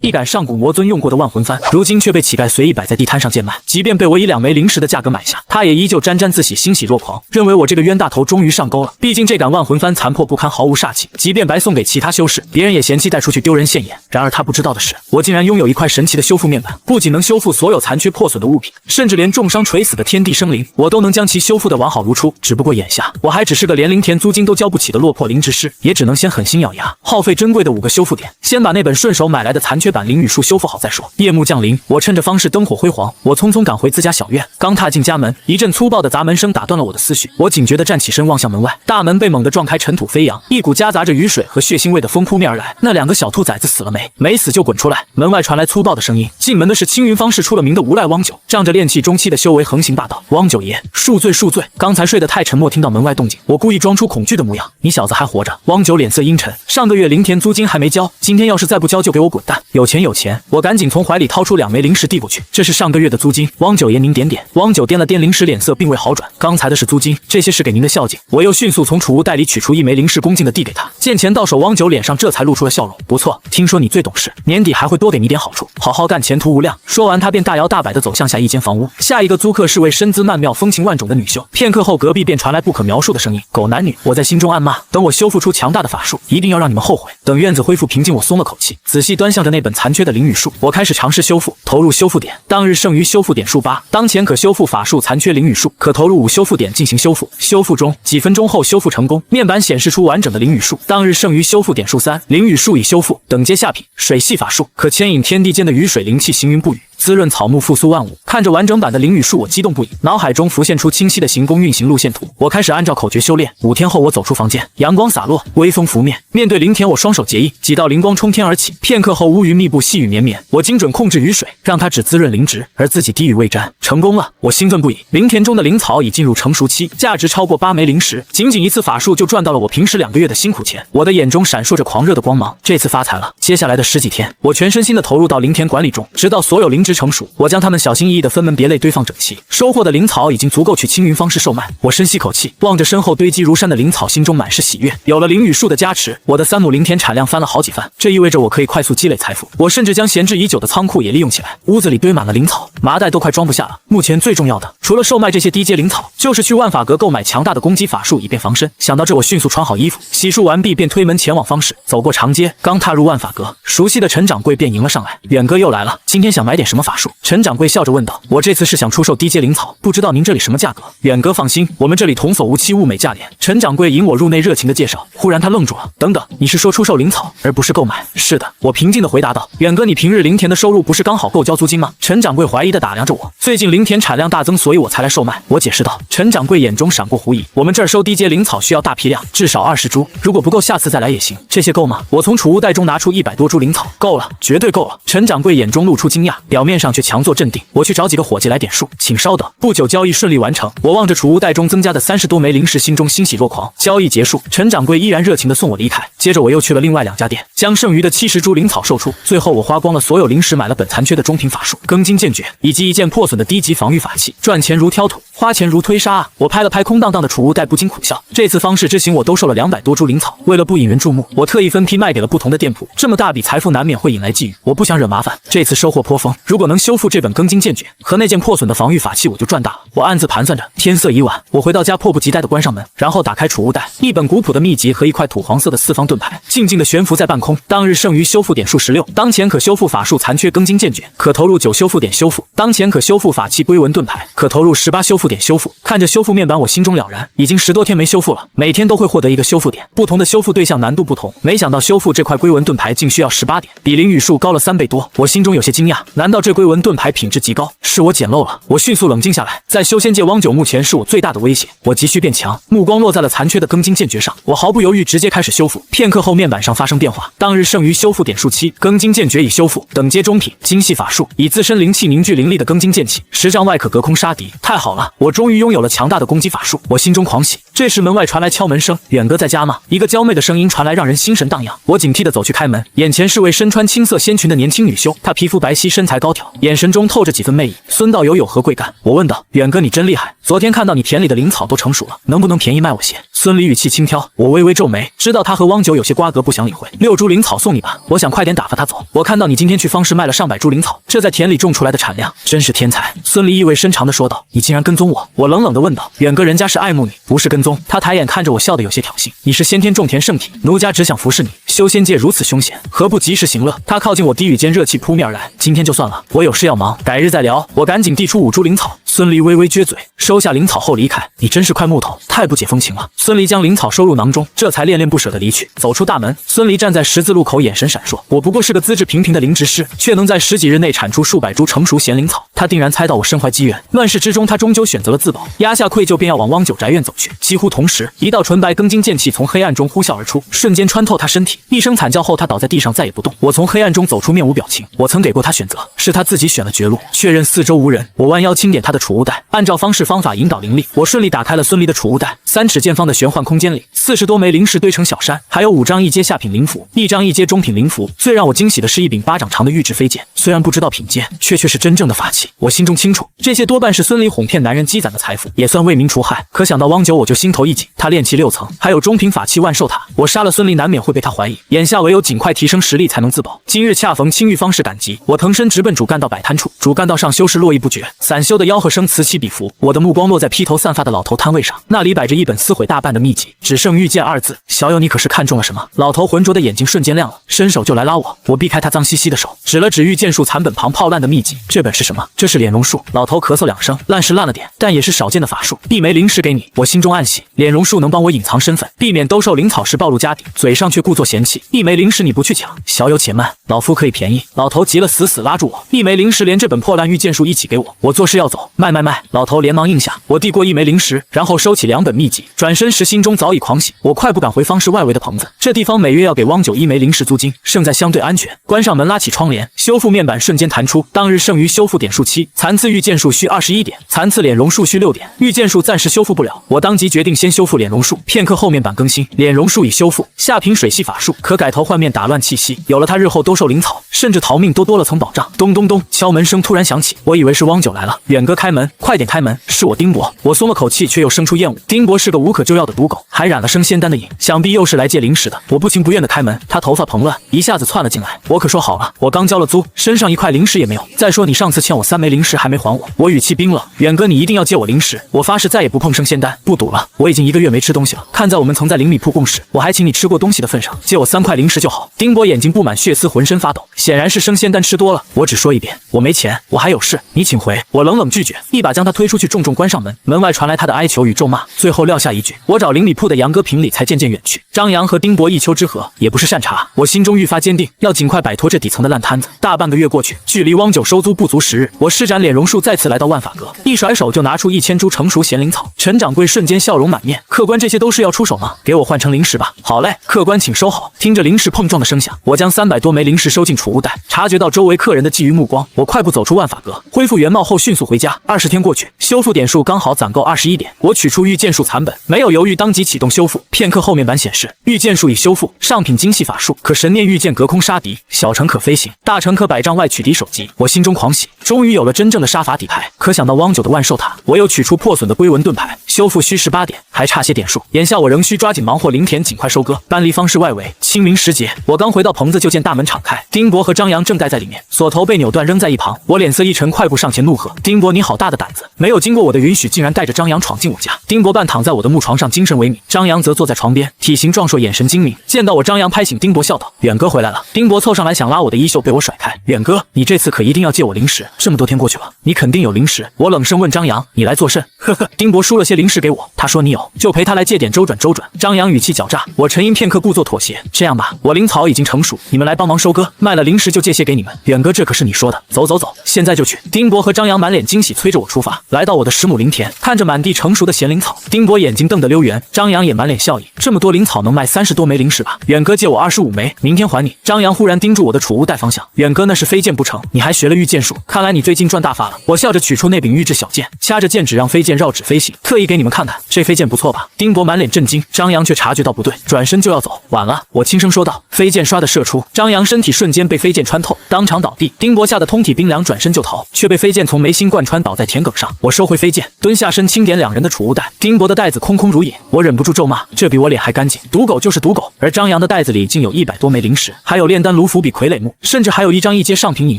一杆上古魔尊用过的万魂幡，如今却被乞丐随意摆在地摊上贱卖。即便被我以2枚灵石的价格买下，他也依旧沾沾自喜，欣喜若狂，认为我这个冤大头终于上钩了。毕竟这杆万魂幡残破不堪，毫无煞气，即便白送给其他修士，别人也嫌弃带出去丢人现眼。然而他不知道的是，我竟然拥有一块神奇的修复面板，不仅能修复所有残缺破损的物品，甚至连重伤垂死的天地生灵，我都能将其修复得完好如初。只不过眼下，我还只是个连灵田租金都交不起的落魄灵职师，也只能先狠心咬牙，耗费珍贵的5个修复点，先把那本顺手买来的残缺版灵语术修复好再说。夜幕降临，我趁着方士灯火辉煌，我匆匆赶回自家小院。刚踏进家门，一阵粗暴的砸门声打断了我的思绪。我警觉地站起身，望向门外，大门被猛地撞开，尘土飞扬，一股夹杂着雨水和血腥味的风扑面而来。那2个小兔崽子死了没？没死就滚出来！门外传来粗暴的声音。进门的是青云方士出了名的无赖汪九，仗着炼气中期的修为横行霸道。汪九爷，恕罪恕罪！刚才睡得太沉默，听到门外动静，我故意装出恐惧的模样。你小子还活着？汪九脸色阴沉，上个月灵田租金还没交，今天要是再不交，就给我滚蛋！有钱有钱！我赶紧从怀里掏出2枚灵石递过去，这是上个月的租金。汪九爷您点点。汪九掂了掂灵石，脸色并未好转。刚才的是租金，这些是给您的孝敬。我又迅速从储物袋里取出1枚灵石，恭敬地递给他。见钱到手，汪九脸上这才露出了笑容。不错，听说你最懂事，年底还会多给你点好处，好好干，前途无量。说完，他便大摇大摆地走向下一间房屋。下一个租客是位身姿曼妙、风情万种的女秀。片刻后，隔壁便传来不可描述的声音：狗男女！我在心中暗骂，等我修复出强大的法术，一定要让你们后悔。等院子恢复平静，我松了口气，仔细端详着那本残缺的灵语术，我开始尝试修复，投入修复点。当日剩余修复点数8，当前可修复法术残缺灵语术，可投入5修复点进行修复。修复中，几分钟后修复成功，面板显示出完整的灵语术。当日剩余修复点数3，灵语术已修复。等阶下品，水系法术，可牵引天地间的雨水灵气行云布雨，滋润草木，复苏万物。看着完整版的灵语术，我激动不已，脑海中浮现出清晰的行宫运行路线图。我开始按照口诀修炼。5天后，我走出房间，阳光洒落，微风拂面，面对灵田，我双手结印，几道灵光冲天而起。片刻后，乌云密布，细雨绵绵。我精准控制雨水，让它只滋润灵植，而自己滴雨未沾。成功了！我兴奋不已。灵田中的灵草已进入成熟期，价值超过8枚灵石，仅仅一次法术就赚到了我平时2个月的辛苦钱。我的眼中闪烁着狂热的光芒，这次发财了！接下来的10几天，我全身心的投入到灵田管理中，直到所有灵植成熟，我将它们小心翼翼的分门别类堆放整齐。收获的灵草已经足够去青云方式售卖。我深吸口气，望着身后堆积如山的灵草，心中满是喜悦。有了灵语术的加持，我的3亩灵田产量翻了好几番，这意味着我可以快速积累财富。我甚至将闲置已久的仓库也利用起来，屋子里堆满了灵草，麻袋都快装不下了。目前最重要的，除了售卖这些低阶灵草，就是去万法阁购买强大的攻击法术，以便防身。想到这，我迅速穿好衣服，洗漱完毕，便推门前往方室。走过长街，刚踏入万法阁，熟悉的陈掌柜便迎了上来。远哥又来了，今天想买点什么法术？陈掌柜笑着问道。我这次是想出售低阶灵草，不知道您这里什么价格？远哥放心，我们这里童叟无欺，物美价廉。陈掌柜引我入内，热情的介绍。忽然他愣住了，等等，你是说出售灵草，而不是购买？是的，我平静的回答道。远哥，你平日灵田的收入不是刚好够交租金吗？陈掌柜怀疑的打量着我。最近灵田产量大增，所以我才来售卖。我解释道。陈掌柜眼中闪过狐疑，我们这儿收低阶灵草需要大批量，至少20株，如果不够，下次再来也行。这些够吗？我从储物袋中拿出100多株灵草。够了，绝对够了。陈掌柜眼中露出惊讶，表面上却强作镇定。我去找几个伙计来点数，请稍等。不久，交易顺利完成。我望着储物袋中增加的30多枚灵石，心中欣喜若狂。交易结束，陈掌柜依然热情地送我离开。接着我又去了另外2家店，将剩余的70株灵草售出。最后我花光了所有灵石，买了本残缺的中品法术庚金剑诀，以及一件破损的低级防御法器。赚钱如挑土，花钱如推沙啊！我拍了拍空荡荡的储物袋，不禁苦笑。这次方士之行，我兜售了200多株灵草。为了不引人注目，我特意分批卖给了不同的店铺。这么大笔财富难免会引来觊觎，我不想惹麻烦。这次收获颇丰，如果能修复这本庚金剑诀和那件破损的防御法器，我就赚大了。我暗自盘算着。天色已晚，我回到家，迫不及待地关上门，然后打开储物袋，一本古朴的秘籍和一块土黄色的4方盾牌静静地悬浮在半空。当日剩余修复点数16，当前可修复法术残缺庚金剑诀，可投入9修复点修复。当前可修复法器龟纹盾牌，可投入18修复点修复。看着修复面板，我心中了然，已经10多天没修复了，每天都会获得1个修复点，不同的修复对象难度不同。没想到修复这块龟纹盾牌竟需要18点，比灵语术高了3倍多。我心中有些惊讶，难道这龟纹盾牌品质极高？是我捡漏了？我迅速冷静下来，在修仙界，汪九目前是我最大的威胁，我急需变强。目光落在了残缺的庚金剑诀上，我毫不犹豫直接开始修复。片刻后，面板上发生变化，当日剩余修复点数7，庚金剑诀已修复，等阶中品，精细法术，以自身灵气凝聚灵力的庚金剑气，10丈外可隔空杀敌。太好了，我终于拥有了强大的攻击法术，我心中狂喜。这时门外传来敲门声，远哥在家吗？一个娇媚的声音传来，让人心神荡漾。我警惕地走去开门，眼前是位身穿青色仙裙的年轻女修，她皮肤白皙，身材高挑，眼神中透着几分魅意。孙道友有何贵干？我问道。远哥你真厉害，昨天看到你田里的灵草都成熟了，能不能便宜卖我些？孙离语气轻佻，我微微皱眉，知道他和汪九有些瓜葛，不想理会。6株灵草送你吧，我想快点打发他走。我看到你今天去方氏卖了上百株灵草，这在田里种出来的产量真是天才。孙离意味深长地说道，你竟然跟踪我？我冷冷地问道。远哥人家是爱慕你，不是跟踪。他抬眼看着我，笑得有些挑衅，你是先天种田圣体，奴家只想服侍你。修仙界如此凶险，何不及时行乐？他靠近我，低语间热气扑面而来，今天就算了，我有事要忙，改日再聊。我赶紧递出5株灵草。孙离微微撅嘴，收下灵草后离开。你真是块木头，太不解风情了。孙离将灵草收入囊中，这才恋恋不舍地离去。走出大门，孙离站在十字路口，眼神闪烁。我不过是个资质平平的灵植师，却能在10几日内产出数百株成熟贤灵草。他定然猜到我身怀机缘，乱世之中，他终究选择了自保，压下愧疚，便要往汪九宅院走去。几乎同时，一道纯白庚金剑气从黑暗中呼啸而出，瞬间穿透他身体。一声惨叫后，他倒在地上，再也不动。我从黑暗中走出，面无表情。我曾给过他选择，是他自己选了绝路。确认四周无人，我弯腰轻点他的储物袋，按照方式方法引导灵力，我顺利打开了孙离的储物袋。3尺见方的玄幻空间里，40多枚灵石堆成小山，还有5张1阶下品灵符，1张1阶中品灵符。最让我惊喜的是一柄8掌长的玉质飞剑，虽然不知道品阶，却是真正的法器。我心中清楚，这些多半是孙离哄骗男人积攒的财富，也算为民除害。可想到汪九，我就心头一紧。他炼气6层，还有中品法器万寿塔，我杀了孙离，难免会被他怀疑。眼下唯有尽快提升实力，才能自保。今日恰逢青玉方士赶集，我腾身直奔主干道摆摊处。主干道上修士络绎不绝，散修的吆喝声此起彼伏。我的目光落在披头散发的老头摊位上，那里摆着一本撕毁大半的秘籍，只剩遇见2字。小友，你可是看中了什么？老头浑浊的眼睛瞬间亮了，伸手就来拉我。我避开他脏兮兮的手，指了指御剑术残本旁泡烂的秘籍。这本是什么？这是敛容术。老头咳嗽2声，烂是烂了点，但也是少见的法术。1枚灵石给你。我心中暗喜，敛容术能帮我隐藏身份，避免兜售灵草时暴露家底，嘴上却故作嫌弃。1枚灵石你不去抢，小友且慢，老夫可以便宜。老头急了，死死拉住我。1枚灵石连这本破烂御剑术一起给我。我做事要走，卖。老头连忙应下。我递过1枚灵石，然后收起2本秘籍，转身时心中早已狂喜。我快步赶回方氏外围的棚子，这地方每月要给汪九1枚灵石租金，胜在相对安全。关上门，拉起窗帘，修复面板瞬间弹出。当日剩余修复点数7，残次御剑术需21点，残次敛容术需6点。御剑术暂时修复不了，我当即决定先修复敛容术。片刻后面板更新，敛容术已修复，下品水系法术，可改头换面，打乱气息。有了它，日后兜售灵草，甚至逃命都多了层保障。咚咚咚，敲门声突然响起，我以为是汪九来了。远哥开门，快点开门！是我丁伯。我松了口气，却又生出厌恶。丁伯是个无可救药的毒狗，还染了升仙丹的瘾，想必又是来借灵石的。我不情不愿的开门，他头发蓬乱，一下子窜了进来。我可说好了，我刚交了租，身上1块灵石也没有。再说你上次欠我3枚灵石还没还我。我语气冰冷，远哥你一定要借我灵石，我发誓再也不碰升仙丹，不赌了。我已经1个月没吃东西了，看在我们曾在灵米铺共事，我还请你吃过东西的份上，借我3块灵石就好。丁伯眼睛布满血丝，浑身发抖，显然是升仙丹吃多了。我只说一遍，我没钱，我还有事，你请回。我冷冷拒绝，一把将他推出去，重重关上门。门外传来他的哀求与咒骂，最后撂下一句：我找灵米铺的杨哥评理，才渐渐远去。张扬和丁伯一丘之貉，也不是善茬。我心中愈发坚定，要尽快摆脱这底层的烂摊子。大半个月过去，距离汪九收租不足10日，我施展敛容术，再次来到万法阁，一甩手就拿出1000株成熟贤灵草。陈掌柜瞬间笑容满面，客官这些都是要出手吗？给我换成灵石吧。好嘞，客官请收好。听着灵石碰撞的声响，我将300多枚灵石收进储物袋。察觉到周围客人的觊觎目光，我快步走出万法阁，恢复原貌后迅速回家。20天过去，修复点数刚好攒够21点。我取出御剑术残本，没有犹豫，当即启动修复。片刻后面板显示，御剑术已修复，上品精细法术，可神念御剑隔空杀敌，小乘可飞行，大乘可百丈外取敌首级。我心中狂喜，终于有了真正的杀法底牌。可想到汪九的万寿塔，我又取出破损的龟纹盾牌，修复需18点，还差些点数。眼下我仍需抓紧忙活灵田，尽快收割，搬离方氏外围。清明时节，我刚回到棚子，就见大门敞开，丁伯和张扬正待在里面，锁头被扭断扔在一旁。我脸色一沉，快步上前怒喝：丁伯，你好大的胆子，没有经过我的允许，竟然带着张扬闯进我家。丁伯半躺在我的木床上，精神萎靡，张扬则坐在床边，体型壮硕，眼神精明。见到我，张扬拍醒丁伯，笑道：远哥回来了。丁伯凑上来想拉我的衣袖，被我甩开。远哥，你这次可一定要借我灵石，这么多天过去了，你肯定有灵石。我冷声问张扬：你来作甚？呵呵，丁伯输了些灵石给我，他说你有，就陪他来借点周转周转。张扬语气狡诈，我沉吟片刻，故作妥协。这样吧，我灵草已经成熟，你们来帮忙收割，卖了灵石就借些给你们。远哥，这可是你说的，走，现在就去。丁伯和张扬满脸惊喜，催着我出发，来到我的10亩灵田，看着满地成熟的贤灵草，丁伯眼睛瞪得溜圆，张扬也满脸笑意。这么多灵草能卖30多枚灵石吧？远哥借我25枚，明天还你。张扬忽然盯住我的储物袋方向，远哥那是飞剑不成？你还学了御剑术？看来你最近赚大发了。我笑着取出那柄玉质小剑，掐着剑指让飞剑绕指飞行，特意给你们看看，这飞剑不错吧？丁博满脸震惊，张扬却察觉到不对，转身就要走。晚了，我轻声说道。飞剑唰的射出，张扬身体瞬间被飞剑穿透，当场倒地。丁博吓得通体冰凉，转身就逃，却被飞剑从眉心贯穿，倒在田埂上。我收回飞剑，蹲下身清点两人的储物袋。丁博的袋子空空如也，我忍不住咒骂，这比我脸还干净，赌狗就是赌狗。而张扬的袋子里竟有100多枚灵石，还有炼丹炉符比傀儡木，甚至还有一张1阶上品隐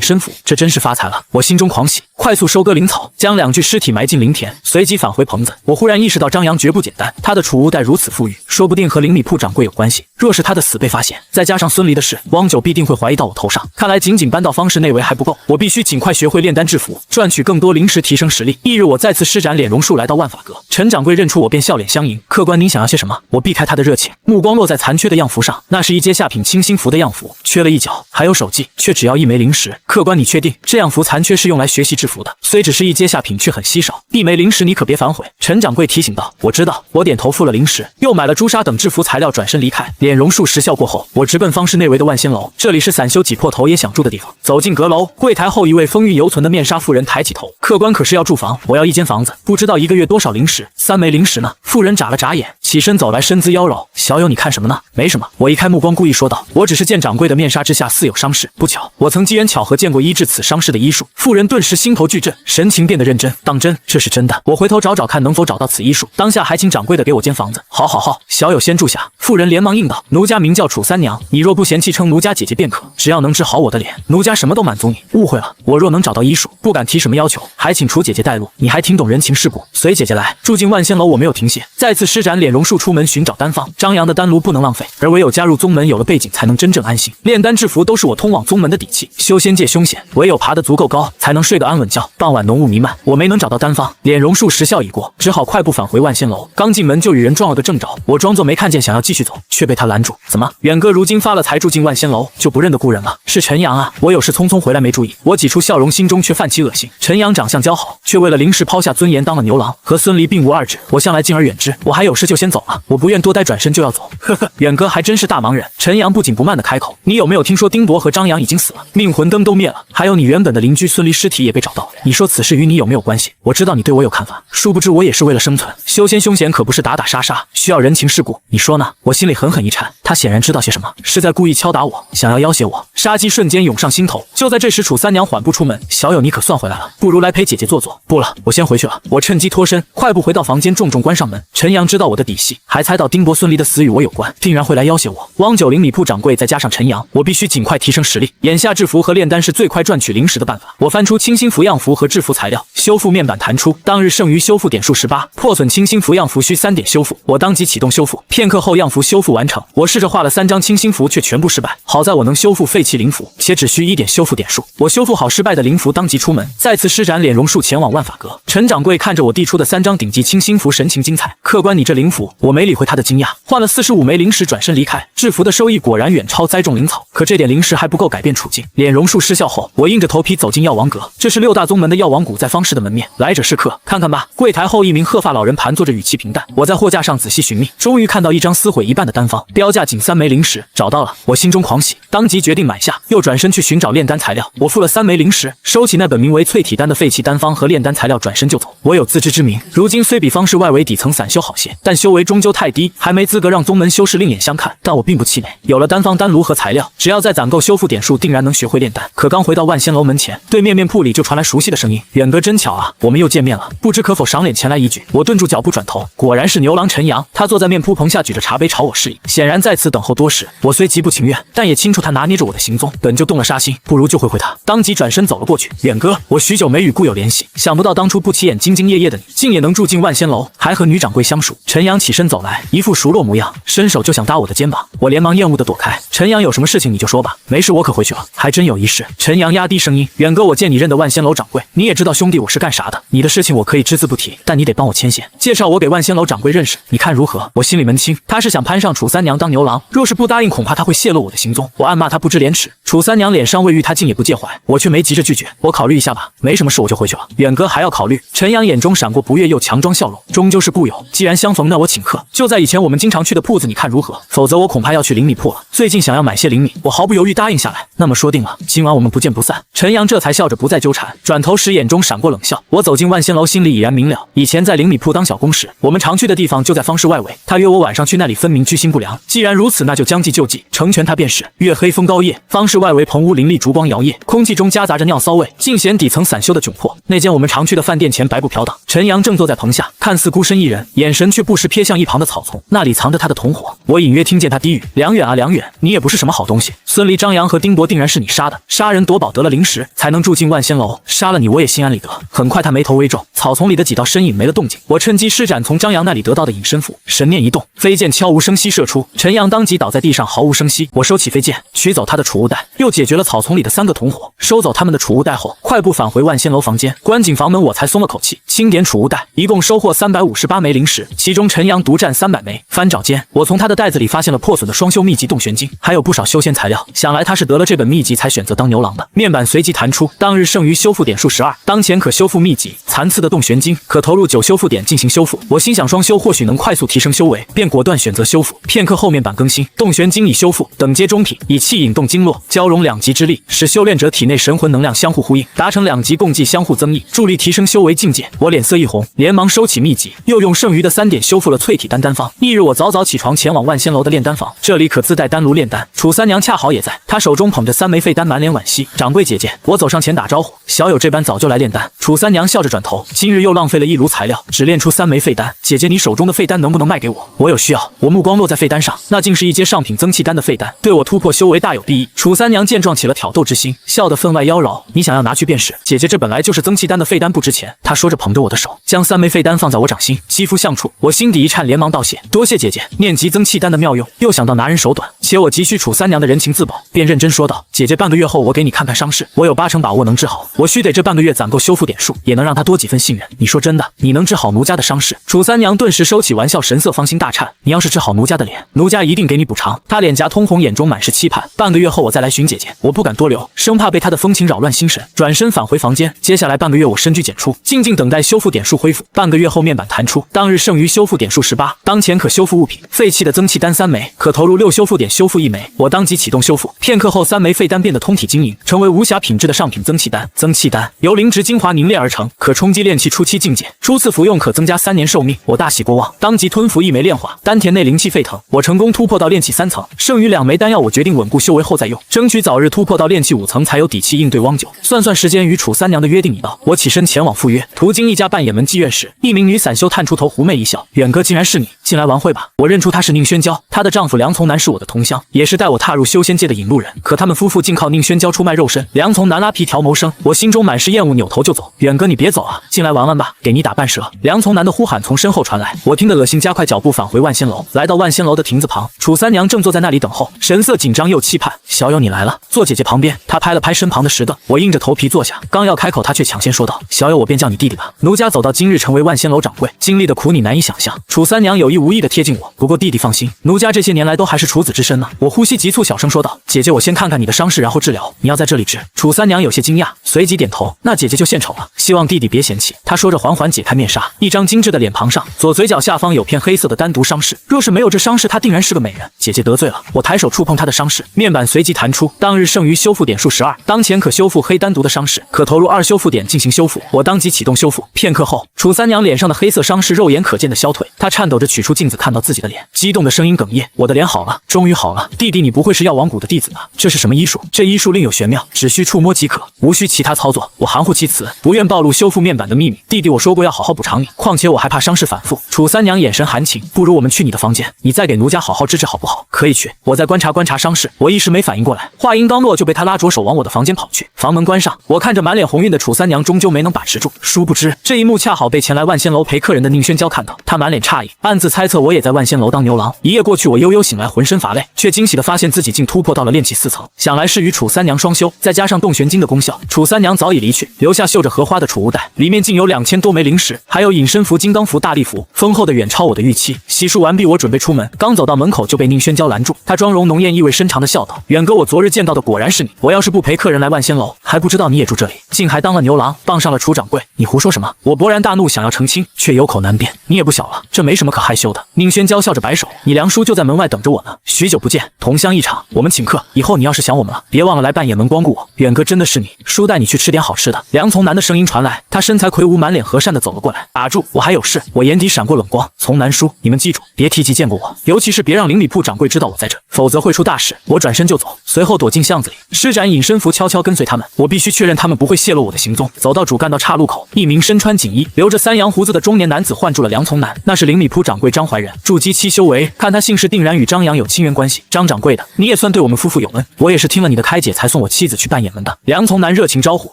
身符，这真是发财了！我心中狂喜，快速收割灵草，将2具尸体埋进灵田，随即返回棚子。我忽然意识到张扬绝不简单，他的储物袋如此富裕，说不定和灵米铺掌柜有关系。若是他的死被发现，再加上孙离的事，汪九必定会怀疑到我头上。看来仅仅搬到方氏内围还不够，我必须尽快学会炼丹制符，赚取更多灵石，提升实力。翌日，我再次施展脸容术来到万法阁，陈掌柜认出我便笑脸相迎。客官，您想要些什么？我避开他的热情，目光落在残缺的样符上，那是1阶下品清心符的样符，缺了一角，还有手迹，却只要1枚灵石。客官，你确定这样符残缺是用来学习制符的？虽只是1阶下品，却很稀少，1枚灵石你可别反悔。陈掌柜提醒道。我知道。我点头付了灵石，又买了朱砂等制符材料，转身离开。脸容术实效过后，我直奔方氏内围的万仙楼，这里是散修挤破头也想住的地方。走进阁楼，柜台后一位风韵犹存的面纱妇人抬起头，客官可是要住房？我要1间房子，不知道1个月多少灵石？3枚灵石呢？妇人眨了眨眼，起身走来，身姿妖娆。小友，你看什么呢？没什么。我移开目光，故意说道。我只是见掌柜的面纱之下似有伤势，不巧我曾机缘巧合见过医治此伤势的医术。妇人顿时心头巨震，神情变得认真。当真？这是真的。我回头找找看能否找到此医术，当下还请掌柜的给我间房子。好，小友先住下。妇人连忙应道。奴家名叫楚三娘，你若不嫌弃称奴家姐姐便可，只要能治好我的脸，奴家什么都满足你。误会了，我若能找到医术，不敢提什么要求，还请楚姐姐带路。你还挺懂人情世故，随姐姐来。住进万仙楼，我没有停歇，再次施展脸容术出门寻找丹方。张扬的丹炉不能浪费，而唯有加入宗门，有了背景才能真正安心。炼丹制符都是我通往宗门的底气。修仙界凶险，唯有爬得足够高，才能睡个安稳觉。傍晚浓雾弥漫，我没能找到丹方，脸容术时效已过，只好快步返回万仙楼。刚进门就与人撞了个正着，我装作没看见，想要继续走，却被他拦住。怎么，远哥如今发了财，住进万仙楼就不认得故人了？是陈阳啊！我有事匆匆回来没注意。我挤出笑容，心中却泛起恶心。陈阳长相姣好，却为了灵石抛下尊严当了牛郎，和孙离并无二致。我向来敬而远之，我还有事就先走了，我不愿多待，转身就要走。呵呵，远哥还真是大忙人。陈阳不紧不慢地开口，你有没有听说丁博和张扬已经死了，命魂灯都灭了，还有你原本的邻居孙离尸体也被找到了？你说此事与你有没有关系？我知道你对我有看法，殊不知我也是为了生存。修仙凶险可不是打打杀杀，需要人情世故，你说呢？我心里狠狠一颤，他显然知道些什么，是在故意敲打我，想要要挟我。杀机瞬间涌上心头。就在这时，楚三娘缓步出门，小友你可算回来了，不如来陪姐姐坐坐。不了，我先回去了。我趁机脱身，快步回到房间，重重关上门。陈阳知道我的底细，还猜到丁博孙离的死与我有关，定然会来要挟我。汪九灵米铺掌柜再加上陈阳，我必须尽快提升实力。眼下制符和炼丹是最快赚取灵石的办法。我翻出清心符样符和制符材料，修复面板弹出，当日剩余修复点数18，破损清心符样符需3点修复。我当即启动修复，片刻后样符修复完成。我试着画了3张清心符，却全部失败。好在我能修复废弃灵符，且只需1点修复点数。我修复好失败的灵符，当即出门，再次施展脸容术前往万法阁。陈掌柜看着我递出的3张顶级清心符，神情精彩。客官，你这灵符……我没理会他的惊讶，换了45枚灵石，转身离开。制符的收益果然远超栽种灵草，可这点灵石还不够改变处境。脸容术失效后，我硬着头皮走进药王阁，这是6大宗门的药王谷，在方氏的门面，来者是客，看看吧。柜台后一名鹤发老人盘坐着，语气平淡。我在货架上仔细寻觅，终于看到一张撕毁一半的丹方，标价仅3枚灵石，找到了。我心中狂喜，当即决定买下，又转身去寻找炼丹材料。我付了3枚灵石，收起那本名为淬体丹的废弃丹方和炼丹材料，转身就走。我有自知之明，如今虽比方氏外围底层散修好些，但修为终究太低，还没资格让宗门修士另眼相看。但我并不气馁，有了丹方、丹炉和材料，只要再攒够修复点数，定然能学会炼丹。可刚回到万仙楼门前，对面面铺里就传来熟悉的声音：远哥真巧啊，我们又见面了，不知可否赏脸前来一举？我顿住脚步转头，果然是牛郎陈阳，他坐在面铺棚下，举着茶杯朝我示意，显然在此等候多时。我虽极不情愿，但也清楚他拿捏着我的行踪，本就动了杀心，不如就会他。当即转身走了过去。远哥，我许久没与故友联系，想不到当初不起眼、兢兢业业的你，竟也能住进万仙楼，还和女掌柜相熟。陈阳起身走来，一副熟络模样，伸手就想搭我的肩膀，我连忙厌恶地躲开。陈阳，有什么事情你就说吧，没事我可回去了。还真有一事。陈阳压低声音，远哥，我见你认得万仙楼掌柜，你也知道兄弟我是干啥的，你的事情我可以只字不提，但你得帮我牵线，介绍我给万仙楼掌柜认识，你看如何？我心里门清，他是想攀上楚三娘当牛郎，若是不答应，恐怕他会泄露我的行踪。我暗骂他不知廉耻。楚三娘脸上未愈，他竟也不介怀，我却没急着拒绝，我考虑一下吧，没什么事我就回去了。远哥还要考虑？陈阳眼中闪过不悦又强装笑容，终究是故友，既然相逢，那我请客，就在以前我们经常去的铺子，你看如何？否则我恐怕要去灵米铺了。最近想要买些灵米，我毫不犹豫答应下来。那么说定了，今晚我们不见不散。陈阳这才笑着不再纠缠，转头时眼中闪过冷笑。我走进万仙楼，心里已然明了。以前在灵米铺当小工时，我们常去的地方就在方氏外围。他约我晚上去那里，分明居心不良。既然如此，那就将计就计，成全他便是。月黑风高夜，方氏外围棚屋林立，烛光摇曳，空气中夹杂着尿骚味，尽显底层散修的窘迫。那间我们常去的饭店前白布飘荡，陈阳正坐在棚下，看似孤身一人，眼神却不时瞥向一旁的草丛，那里藏着他的同伙。我隐约听见他低语：“梁远啊，梁远，你也不是什么好东西。孙离、张扬和丁伯定然是你杀的，杀人夺宝得了灵石，才能住进万仙楼。杀了你，我也心安理得。”很快，他眉头微皱，草丛里的几道身影没了动静。我趁机施展从张扬那里得到的隐身符，神念一动，飞剑悄无声息射出，陈阳当即倒在地上，毫无声息。我收起飞剑，取走他的储物袋，又解决了草丛里的3个同伙。收走他们的储物袋后，快步返回万仙楼房间，关紧房门，我才松了口气。清点储物袋，一共收获358枚灵石，其中陈阳独占300枚。翻找间，我从他的袋子里发现了破损的双修秘籍洞玄经，还有不少修仙材料。想来他是得了这本秘籍才选择当牛郎的。面板随即弹出，当日剩余修复点数12，当前可修复秘籍，残次的洞玄经可投入9修复点进行修复。我心想双修或许能快速提升修为，便果断选择修复。片刻后面板更新，洞玄经已修复，等阶中品，以气引动经络，交融2级之力，使修炼者体内神魂能量相互呼应，达成2级共济相互增益，助力提升修为境界。我脸色一红，连忙收起秘籍，又用剩余的3点修复了淬体丹丹方。翌日我早早起床前往万仙楼的炼丹房，这里可自带丹炉炼丹。楚三娘恰好也在，她手中捧着3枚废丹，满脸惋惜。掌柜姐姐，我走上前打招呼，小友这般早就来炼丹。楚三娘笑着转头，今日又浪费了1炉材料，只炼出3枚废丹。姐姐，你手中的废丹能不能卖给我？我有需要。我目光落在废丹上，那竟是一阶上品增气丹的废丹，对我突破修为大有裨益。楚三娘见状起了挑逗之心，笑得分外妖娆。你想要拿去便是，姐姐这本来就是增气丹的废丹，不值钱。她说着捧着我的手，将3枚废丹放在我掌心，肌肤相触，我心底一颤，连忙道谢，多谢姐姐。念及增气丹的妙用，又想到拿人手短，且我急需楚三娘的人情自保，便认真说道：姐姐，半个月后我给你看看伤势，我有80%把握能治好。我须得这半个月攒够修复点数，也能让她多几分信任。你说真的，你能治好奴家的伤势？楚三娘顿时收起玩笑，神色芳心大颤。你要是治好奴家的脸，奴家一定给你补偿。她脸颊通红，眼中满是期盼。半个月后我再来寻姐姐，我不敢多留，生怕被她的风情扰乱心神。转身返回房间，接下来半个月我深居简出，静静等待修复点数恢复。半个月后面板弹出，当日剩余修复点数18，当前可修复物品，废弃的增气丹3枚，可投入6修复点修复1枚。我当即启动修复，片刻后3枚废丹变得通体晶莹，成为无瑕品质的上品增气丹。增气丹由灵植精华凝炼而成，可冲击炼气初期境界，初次服用可增加3年寿命。我大喜过望，当即吞服1枚炼化，丹田内灵气沸腾，我成功突破到炼气3层。剩余2枚丹药，我决定稳固修为后再用，争取早日突破到炼气5层，才有底气应对汪九。算算时间，与楚三娘的约定已到，我起身前往赴约。途经一家半掩门妓院时，一名女散修探出头，狐媚一笑：远哥竟然是你，进来玩会吧。我认出她是宁轩娇，她的丈夫梁从南是我的同乡，也是带我踏入修仙界的引路人。可他们夫妇竟靠宁轩娇出卖肉身，梁从南拉皮条谋生。我心中满是厌恶，扭头就走。远哥你别走啊，进来玩玩吧，给你打半折。梁从南的呼喊从身后传来，我听得恶心，加快脚步返回万仙楼。来到万仙楼的亭子旁，楚三娘正坐在那里等候，神色紧张又期盼。小友你来了，坐姐姐旁边。她拍了拍身旁的石凳，我硬着头皮坐下，刚要开口，她却抢先说道：小友我便叫你弟弟吧。奴家走到今日成为万仙楼掌柜，经历的苦你难以想象。楚三娘有意无意地贴近我，不过弟弟放心，奴家这些年来都还是处子之身呢。我呼吸急促，小声说道：姐姐我先看看你的伤势，然后治疗。你要在这里治？楚三娘有些惊讶，随即点头。那姐姐就献丑了，希望弟弟别嫌弃。她说着缓缓解开面纱，一张精致的脸庞上，左嘴角下方有片黑色的单独伤势，若是没有这伤势，她定然是个美人。姐姐得罪了。我抬手触碰她的伤势，面板随即弹出，当日剩余修复点数12，当前可修复黑单独的伤势，可投入2修复点进行修复。我当即启动修复，片刻后，楚三娘脸上的黑色伤势肉眼可见的消退，她颤抖着取出镜子，看到自己的脸，激动的声音哽咽：我的脸好了，终于好了。弟弟你不会是药王谷的弟子吧？这是什么医术？这医术另有玄妙，只需触摸即可，无需其他操作。我含糊其辞，不愿暴露修复面板的秘密。弟弟我说过要好好补偿你，况且我还怕伤势反复。楚三娘眼神含情，不如我们去你的房间，你再给奴家好好治治好不好？可以去，我再观察观察伤势。我一时没反应过来，话音刚落就被他拉着手往我的房间跑去。房门关上，我看着满脸红晕的楚三娘，终究没能把持住。殊不知这一幕恰好被前来万仙楼陪客人的宁轩娇看到，她满脸诧异，暗自猜测我也在万仙楼当牛郎。一夜过去，我悠悠醒来，浑身乏累，却惊喜地发现自己竟突破到了炼气4层。想来是与楚三娘双修，再加上洞玄经的功效，楚三娘早已离去，留下绣着荷花的储物袋，里面竟有2000多枚灵石，还有隐身符、金刚符、大力符，丰厚的远超我的预期。洗漱完毕，我准备出门，刚走到门口就被宁轩娇拦住。她妆容浓艳，意味深长地笑道：远哥，我昨日见到的果然是你，我要是不陪客人来万仙楼，还不知道你也住这里，竟还当了牛郎，傍上了楚掌柜，你胡说什么？我勃然大怒，想要澄清，却有口难辩。你也不小了，这没什么可害羞的。宁轩娇笑着摆手，你梁叔就在门外等着我呢。许久不见，同乡一场，我们请客。以后你要是想我们了，别忘了来半夜门光顾我。远哥真的是你，叔带你去吃点好吃的。梁从南的声音传来，他身材魁梧，满脸和善的走了过来。打住，我还有事。我眼底闪过冷光。从南叔，你们记住，别提及见过我，尤其是别让邻里铺掌柜知道我在这，否则会出大事。我转身就走，随后躲进巷子里，施展隐身符，悄悄跟随他们。我必须确认他们不会泄露我的行踪。走到主干道岔路口，一名身穿锦衣、留着三阳胡子的中年男子唤住了梁从南，那是邻里铺掌柜张怀仁，筑基期修为，看他姓氏定然与张扬有亲缘关系。张掌柜的，你也算对我们夫妇有恩，我也是听了你的开解才送我妻子去扮演门的。梁从南热情招呼。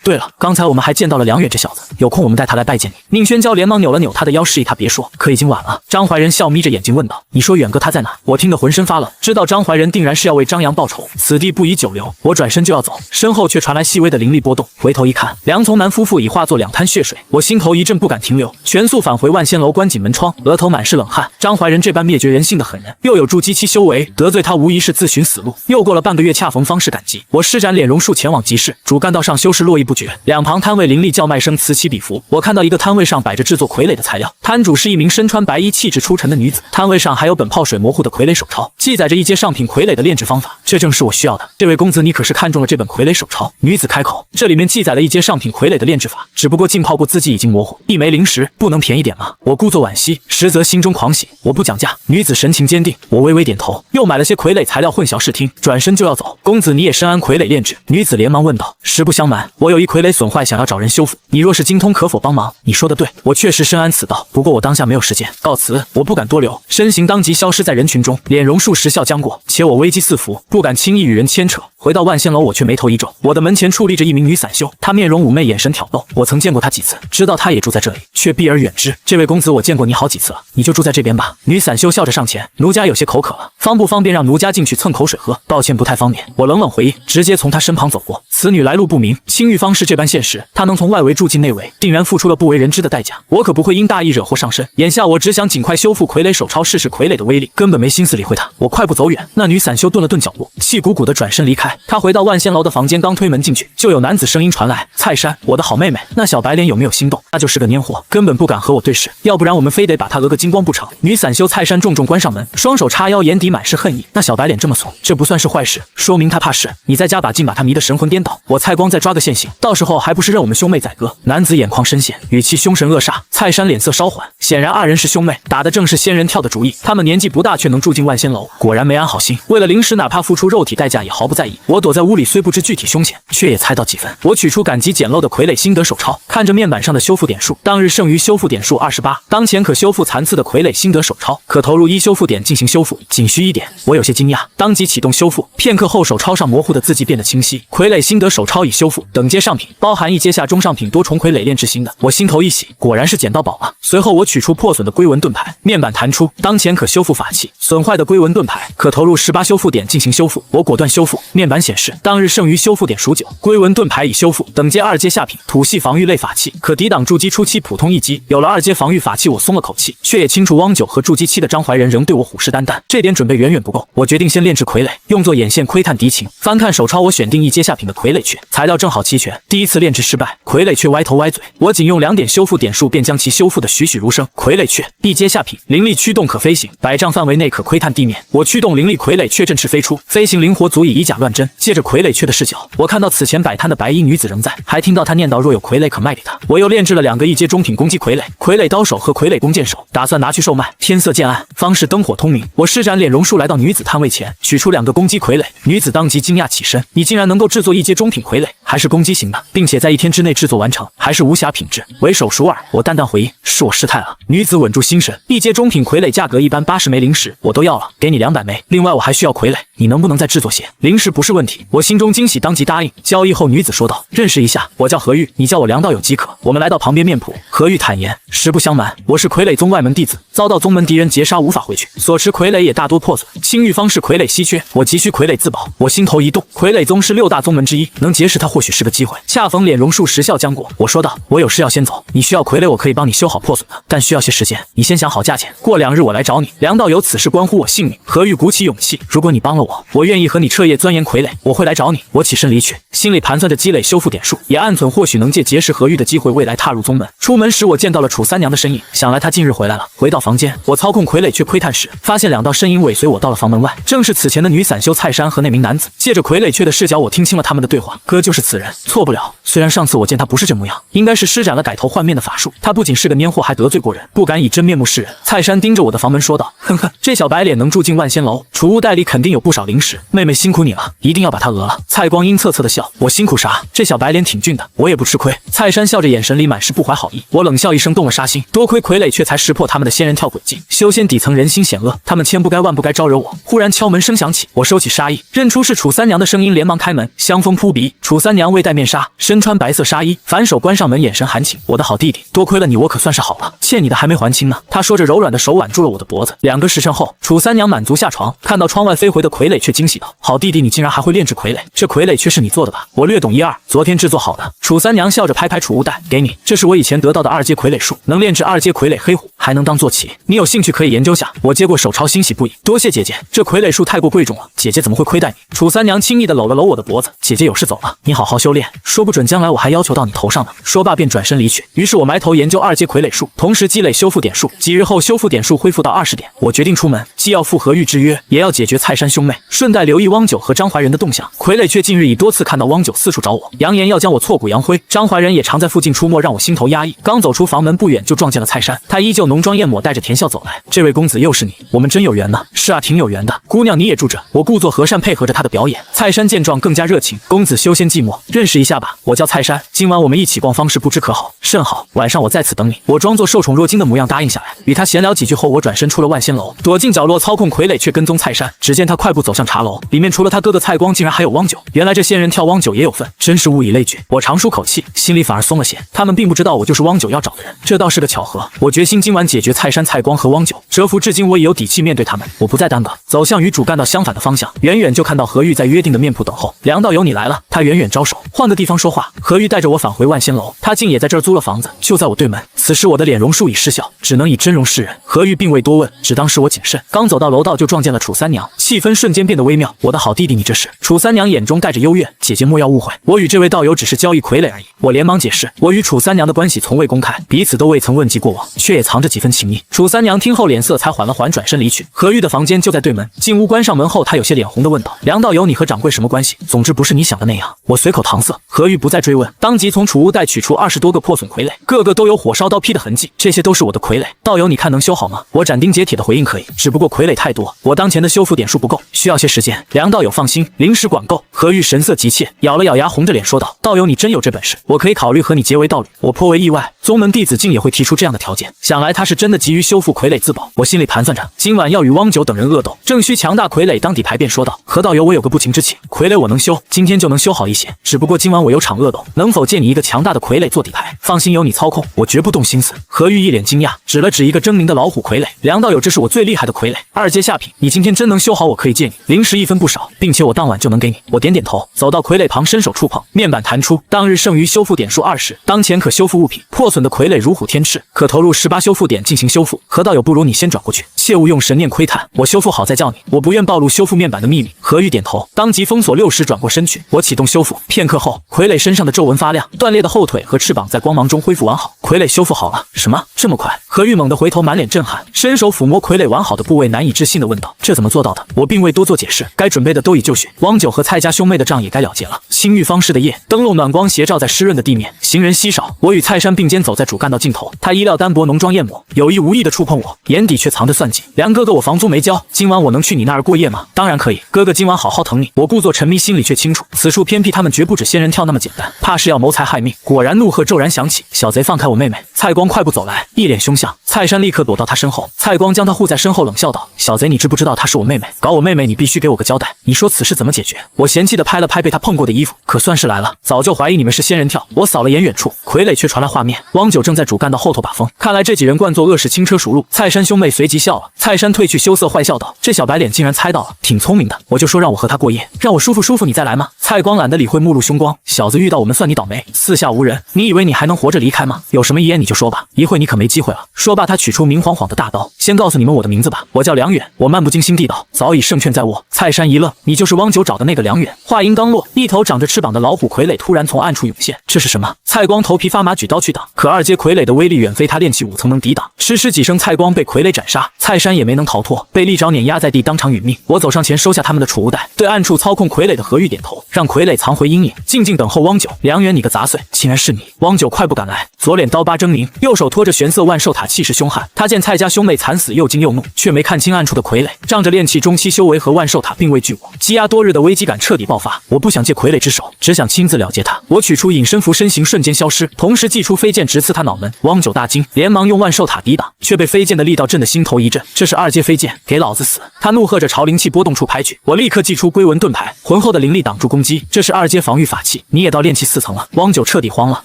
对了，刚才我们还见到了梁远这小子，有空我们带他来拜见你。宁轩娇连忙扭了扭他的腰，示意他别说，可已经晚了。张怀仁笑眯着眼睛问道：“你说远哥他在哪？”我听得浑身发冷，知道张怀仁定然是要为张扬报仇，此地不宜久留。我转身就要走，身后却传来细微的灵力波动，回头一看，梁从南夫妇已化作两滩血水，我心头一震，不敢停留，全速返回万仙楼，关紧门窗，额头满是冷汗。张怀仁这般灭绝人性的狠人，又有筑基期修为，得罪他无疑是自寻死路。又过了半个月，恰逢方士赶集，我施展脸容术前往集市，主干道上修士络绎不绝，两旁摊位林立叫卖声此起彼伏。我看到一个摊位上摆着制作傀儡的材料，摊主是一名身穿白衣、气质出尘的女子，摊位上还有本泡水模糊的傀儡手抄，记载着一阶上品傀儡的炼制方法，这正是我需要的。这位公子，你可是看中了这本傀儡手抄？女子开口，这里面记载了一阶上品傀儡的炼制法，只不过浸泡过字迹已经模糊，一枚灵石不能便宜点吗？我故作惋惜，实则心中狂喜，我不讲价。女子神情坚定，我微微点头，又买了些傀儡材料混淆视听，转身就要走。公子你也深谙傀儡炼制？女子连忙问道。实不相瞒，我有一傀儡损坏，想要找人修复，你若是精通，可否帮忙？你说的对，我确实深谙此道，不过我当下没有时间，告辞。我不敢多留，身形当即消失在人群中，脸容数时笑将过，且我危机四伏，不敢轻易与人牵扯。回到万仙楼，我却眉头一皱，我的门前矗立着一名女散修，她面容妩媚，眼神挑逗，我曾见过她几次，知道她也住在这里，却避而远之。这位公子，我见过你好几次了，你就住在这边吧。女散修笑着上前，奴家有些口渴了，方不方便让奴家进去蹭口水喝？抱歉，不太方便。我冷冷回应，直接从她身旁走过。此女来路不明，青玉方士这般现实，她能从外围住进内围，定然付出了不为人知的代价。我可不会因大意惹祸上身，眼下我只想尽快修复傀儡手抄，试试傀儡的威力，根本没心思理会她。我快步走远，那女散修顿了顿脚步，气鼓鼓地转身离开。她回到万仙楼的房间，刚推门进去，就有男子声音传来：“蔡珊，我的好妹妹，那小白脸有没有心动？那就是个蔫货，根本不敢和我对视，要不然我们非得把她讹个精光不成？”女散修蔡珊重重关上门，双手叉腰，眼底满是恨意。那小白脸这么怂，这不算是坏事，说明她怕事。你再加把劲，把她迷得神魂颠倒，我蔡光再抓个现行，到时候还不是任我们兄妹宰割？男子眼眶深陷，语气凶神恶煞。蔡珊脸色稍缓，显然二人是兄妹，打的正是仙人跳的主意。他们年纪不大，却能住进万仙楼，果然没安好心。为了灵石，哪怕付出肉体代价也毫不在意。我躲在屋里，虽不知具体凶险，却也猜到几分。我取出赶集简陋的傀儡心得手抄，看着面板上的修复点数，当日剩余修复点数28，当前可修复残次的傀儡心得手抄，可投入1修复点进行修复，仅需1点。我有些惊讶，当即启动修复，片刻后手抄上模糊的字迹变得清晰。傀儡心得手抄已修复，等阶上品，包含1阶下中上品多重傀儡炼制新的。我心头一喜，果然是捡到宝了。随后我取出破损的龟纹盾牌，面板弹出，当前可修复法器，损坏的龟纹盾牌可投入18修复点进行修复。我果断修复，面板显示当日剩余修复点属9，龟纹盾牌已修复，等阶2阶下品，土系防御类法器，可抵挡筑基初期普通一击。有了2阶防御法器，我松了口气，却也清楚汪九和筑基期的张怀仁仍对我虎视眈眈，这点准备远远不够。我决定先炼制傀儡，用作眼线窥探敌情。翻看手抄，我选定1阶下品的傀儡雀，材料正好齐全。第一次炼制失败，傀儡雀歪头歪嘴，我仅用2点修复点数便将其修复得栩栩如生。傀儡雀1阶下品，灵力驱动可飞行，100丈范围内可窥探地面。我驱动灵力傀儡雀振翅飞出，飞行灵活，足以以假乱真。借着傀儡雀的视角，我看到此前摆摊的白衣女子仍在，还听到她念叨若有傀儡可卖给她。我又炼制了2个1阶中品攻击傀儡，傀儡刀手和傀儡弓箭手，打算拿去售卖。天色渐暗，方士灯火通明，我施展脸容术来到女子摊位前，取出2个攻击傀儡。女子当即惊讶起身：“你竟然能够制作1阶中品傀儡，还是攻击型的，并且在1天之内制作完成，还是无瑕品质，为手熟耳。”我淡淡回应：“是我失态了。”女子稳住心神：“1阶中品傀儡价格一般80枚灵石，我都要了，给你200枚。另外我还需要傀儡，你能不能再制作些？灵石不是问题。”我心中惊喜，当即答应。交易后，女子说道：“认识一下，我叫何玉，你叫我梁道友即可。”我们来到旁边面铺，何玉坦言：“实不相瞒，我是傀儡宗外门弟子，遭到宗门敌人劫杀，无法回去，所持傀儡也大多破损。青玉方士傀儡稀缺，我急需傀儡自保。”我心头一动，傀儡宗是6大宗门之一，能结识他或许是个机会。恰逢脸容术时效将过，我说道：“我有事要先走，你需要傀儡，我可以帮你修好破损的，但需要些时间，你先想好价钱，过2日我来找你。”梁道友，此事关乎我性命。何玉鼓起勇气：“如果你帮了我，我愿意和你彻夜钻研傀傀儡，我会来找你。我起身离去，心里盘算着积累修复点数，也暗存或许能借结识何玉的机会，未来踏入宗门。出门时，我见到了楚三娘的身影，想来她近日回来了。回到房间，我操控傀儡却窥探时，发现2道身影尾随我到了房门外，正是此前的女散修蔡珊和那名男子。借着傀儡雀的视角，我听清了他们的对话。哥就是此人，错不了。虽然上次我见他不是这模样，应该是施展了改头换面的法术。他不仅是个蔫货，还得罪过人，不敢以真面目示人。蔡珊盯着我的房门说道：“哼哼，这小白脸能住进万仙楼，储物袋里肯定有不少零食。妹妹辛苦你了，一定要把他讹了。”蔡光阴恻恻的笑：“我辛苦啥？这小白脸挺俊的，我也不吃亏。”蔡珊笑着，眼神里满是不怀好意。我冷笑一声，动了杀心。多亏傀儡却才识破他们的仙人跳诡计，修仙底层人心险恶，他们千不该万不该招惹我。忽然敲门声响起，我收起杀意，认出是楚三娘的声音，连忙开门。香风扑鼻，楚三娘未戴面纱，身穿白色纱衣，反手关上门，眼神含情：“我的好弟弟，多亏了你，我可算是好了，欠你的还没还清呢。”她说着，柔软的手挽住了我的脖子。2个时辰后，楚三娘满足下床，看到窗外飞回的傀儡，却惊喜道：“好弟弟，你竟然还会炼制傀儡，这傀儡却是你做的吧？我略懂一二，昨天制作好的。”楚三娘笑着拍拍储物袋：“给你，这是我以前得到的2阶傀儡术，能炼制2阶傀儡黑虎，还能当坐骑，你有兴趣可以研究下。”我接过手抄，欣喜不已：“多谢姐姐，这傀儡术太过贵重了，姐姐怎么会亏待你？”楚三娘轻易地搂了搂我的脖子：“姐姐有事走了，你好好修炼，说不准将来我还要求到你头上呢。”说罢便转身离去。于是我埋头研究2阶傀儡术，同时积累修复点数。几日后，修复点数恢复到20点，我决定出门，既要赴何玉之约，也要解决蔡珊兄妹，顺带留意汪九和张怀仁的动向。傀儡却近日已多次看到汪九四处找我，扬言要将我挫骨扬灰。张怀仁也常在附近出没，让我心头压抑。刚走出房门不远，就撞见了蔡珊，她依旧浓妆艳抹，带着甜笑走来：“这位公子又是你，我们真有缘呢。”“是啊，挺有缘的。姑娘你也住着。”我故作和善，配合着她的表演。蔡珊见状更加热情：“公子修仙寂寞，认识一下吧，我叫蔡珊，今晚我们一起逛方氏，不知可好？”“甚好，晚上我在此等你。”我装作受宠若惊的模样答应下来。与他闲聊几句后，我转身出了万仙楼，躲进角落操控傀儡，却跟踪蔡珊。只见他快步走向茶楼，里面除了他哥哥蔡光，竟然还有汪九。原来这仙人跳汪九也有份，真是物以类聚。我长舒口气，心里反而松了些。他们并不知道我就是汪九要找的人，这倒是个巧合。我决心今晚解决蔡珊、蔡光和汪九。蛰伏至今，我已有底气面对他们。我不再耽搁，走向与主干道相反的方向。远远就看到何玉在约定的面铺等候。梁道友你来了。他远远招手，换个地方说话。何玉带着我返回万仙楼，他竟也在这儿租了房子，就在我对门。此时我的脸容数已失效，只能以真容示人。何玉并未多问，只当是我谨慎。刚走到楼道，就撞见了楚三娘，气氛瞬间变得微妙。“我的好弟弟，你这是？”楚三娘眼中带着幽怨：“姐姐莫要误会，我与这位道友只是交易傀儡而已。”我连忙解释，我与楚三娘的关系从未公开，彼此都未曾问及过往，却也藏着几分情谊。楚三娘听后脸色才缓了缓，转身离去。何玉的房间就在对门，进屋关上门后，她有些脸红地问道：“梁道友，你和掌柜什么关系？总之不是你想的那样。”我随口搪塞。何玉不再追问，当即从储物袋取出20多个破损傀儡，个个都有火烧刀劈的痕迹，这些都是我的傀儡。道友，你看能修好吗？我斩钉截铁的回应：“可以，只不过傀儡太多，我当前的修复点数不够，需要些时间。”梁道友放心，零食管够。何玉神色急切，咬了咬牙，红着脸说道：“道友，你真有这本事，我可以考虑和你结为道侣。”我颇为意外，宗门弟子竟也会提出这样的条件，想来他是真的急于修复傀儡自保。我心里盘算着，今晚要与汪九等人恶斗，正需强大傀儡当底牌，便说道：“何道友，我有个不情之请，傀儡我能修，今天就能修好一些，只不过今晚我有场恶斗，能否借你一个强大的傀儡做底牌？放心，有你操控，我绝不动心思。”何玉一脸惊讶，指了指一个狰狞的老虎傀儡：“梁道友，这是我最厉害的傀儡，2阶下品，你今天真能修好，我可以借你，零食1分不少，并且我当晚就能给你。”我点点头，走到傀儡旁，伸手触碰，面板弹出，当日剩余修复点数20，当前可修复物品。破损的傀儡如虎添翅，可投入18修复点进行修复。何道友，不如你先转过去，切勿用神念窥探，我修复好再叫你，我不愿暴露修复面板的秘密。何玉点头，当即封锁60，转过身去。我启动修复，片刻后，傀儡身上的皱纹发亮，断裂的后腿和翅膀在光芒中恢复完好，傀儡修复好了。什么？这么快？何玉猛地回头，满脸震撼，伸手抚摸傀儡完好的部位，难以置信地问道：“这怎么做到的？”我并未多做解释，该准备的都已就绪，汪九和蔡家兄妹的账也该了结了。青玉方氏的夜，灯笼暖光斜照在湿润的地面，行人稀少。我与蔡珊并肩走在主干道尽头，他衣料单薄，浓妆艳抹，有意无意地触碰我，眼底却藏着算计。梁哥哥，我房租没交，今晚我能去你那儿过夜吗？当然可以，哥哥今晚好好疼你。我故作沉迷，心里却清楚，此处偏僻，他们绝不止仙人跳那么简单，怕是要谋财害命。果然，怒喝骤然响起：“小贼，放开我妹妹！”蔡光快步走来，一脸凶相。蔡珊立刻躲到他身后，蔡光将他护在身后，冷笑道：“小贼，你知不知道她是我妹妹？搞我妹妹，你必须给我个交代。你说此事怎么解决？”我嫌弃地拍了拍被他碰过的衣服，可算是来了，早就怀疑你们是仙人跳。我扫了眼远处，傀儡却传来画面，汪九正在主干道后头把风，看来这几人惯作恶事，轻车熟路。蔡珊兄妹随即笑了，蔡珊褪去羞涩，坏笑道：“这小白脸竟然猜到了，挺聪明的。我就说让我和他过夜，让我舒服舒服，你再来吗？”蔡光懒得理会，目露凶光：“小子，遇到我们算你倒霉，四下无人，你以为你还能活着离开吗？有有什么遗言你就说吧，一会你可没机会了。说罢，他取出明晃晃的大刀，先告诉你们我的名字吧，我叫梁远，我漫不经心地道，早已胜券在握。蔡山一愣，你就是汪九找的那个梁远？话音刚落，一头长着翅膀的老虎傀儡突然从暗处涌现，这是什么？蔡光头皮发麻，举刀去挡，可二阶傀儡的威力远非他炼气5层能抵挡。哧哧几声，蔡光被傀儡斩杀，蔡山也没能逃脱，被利爪碾压在地，当场殒命。我走上前收下他们的储物袋，对暗处操控傀儡的何玉点头，让傀儡藏回阴影，静静等候汪九。梁远，你个杂碎，竟然是你！汪九快步赶来，左脸刀疤狰狞，右手托着玄色万寿塔，气势凶悍。他见蔡家兄妹惨死，又惊又怒，却没看清暗处的傀儡，仗着炼气中期修为和万寿塔并未惧我，积压多日的危机感彻底爆发。我不想借傀儡之手，只想亲自了结他。我取出隐身符，身形瞬间消失，同时祭出飞剑直刺他脑门。汪九大惊，连忙用万寿塔抵挡，却被飞剑的力道震得心头一震。这是2阶飞剑，给老子死！他怒喝着朝灵气波动处拍去，我立刻祭出龟纹盾牌，浑厚的灵力挡住攻击。这是2阶防御法器，你也到炼气4层了？汪九彻底慌了，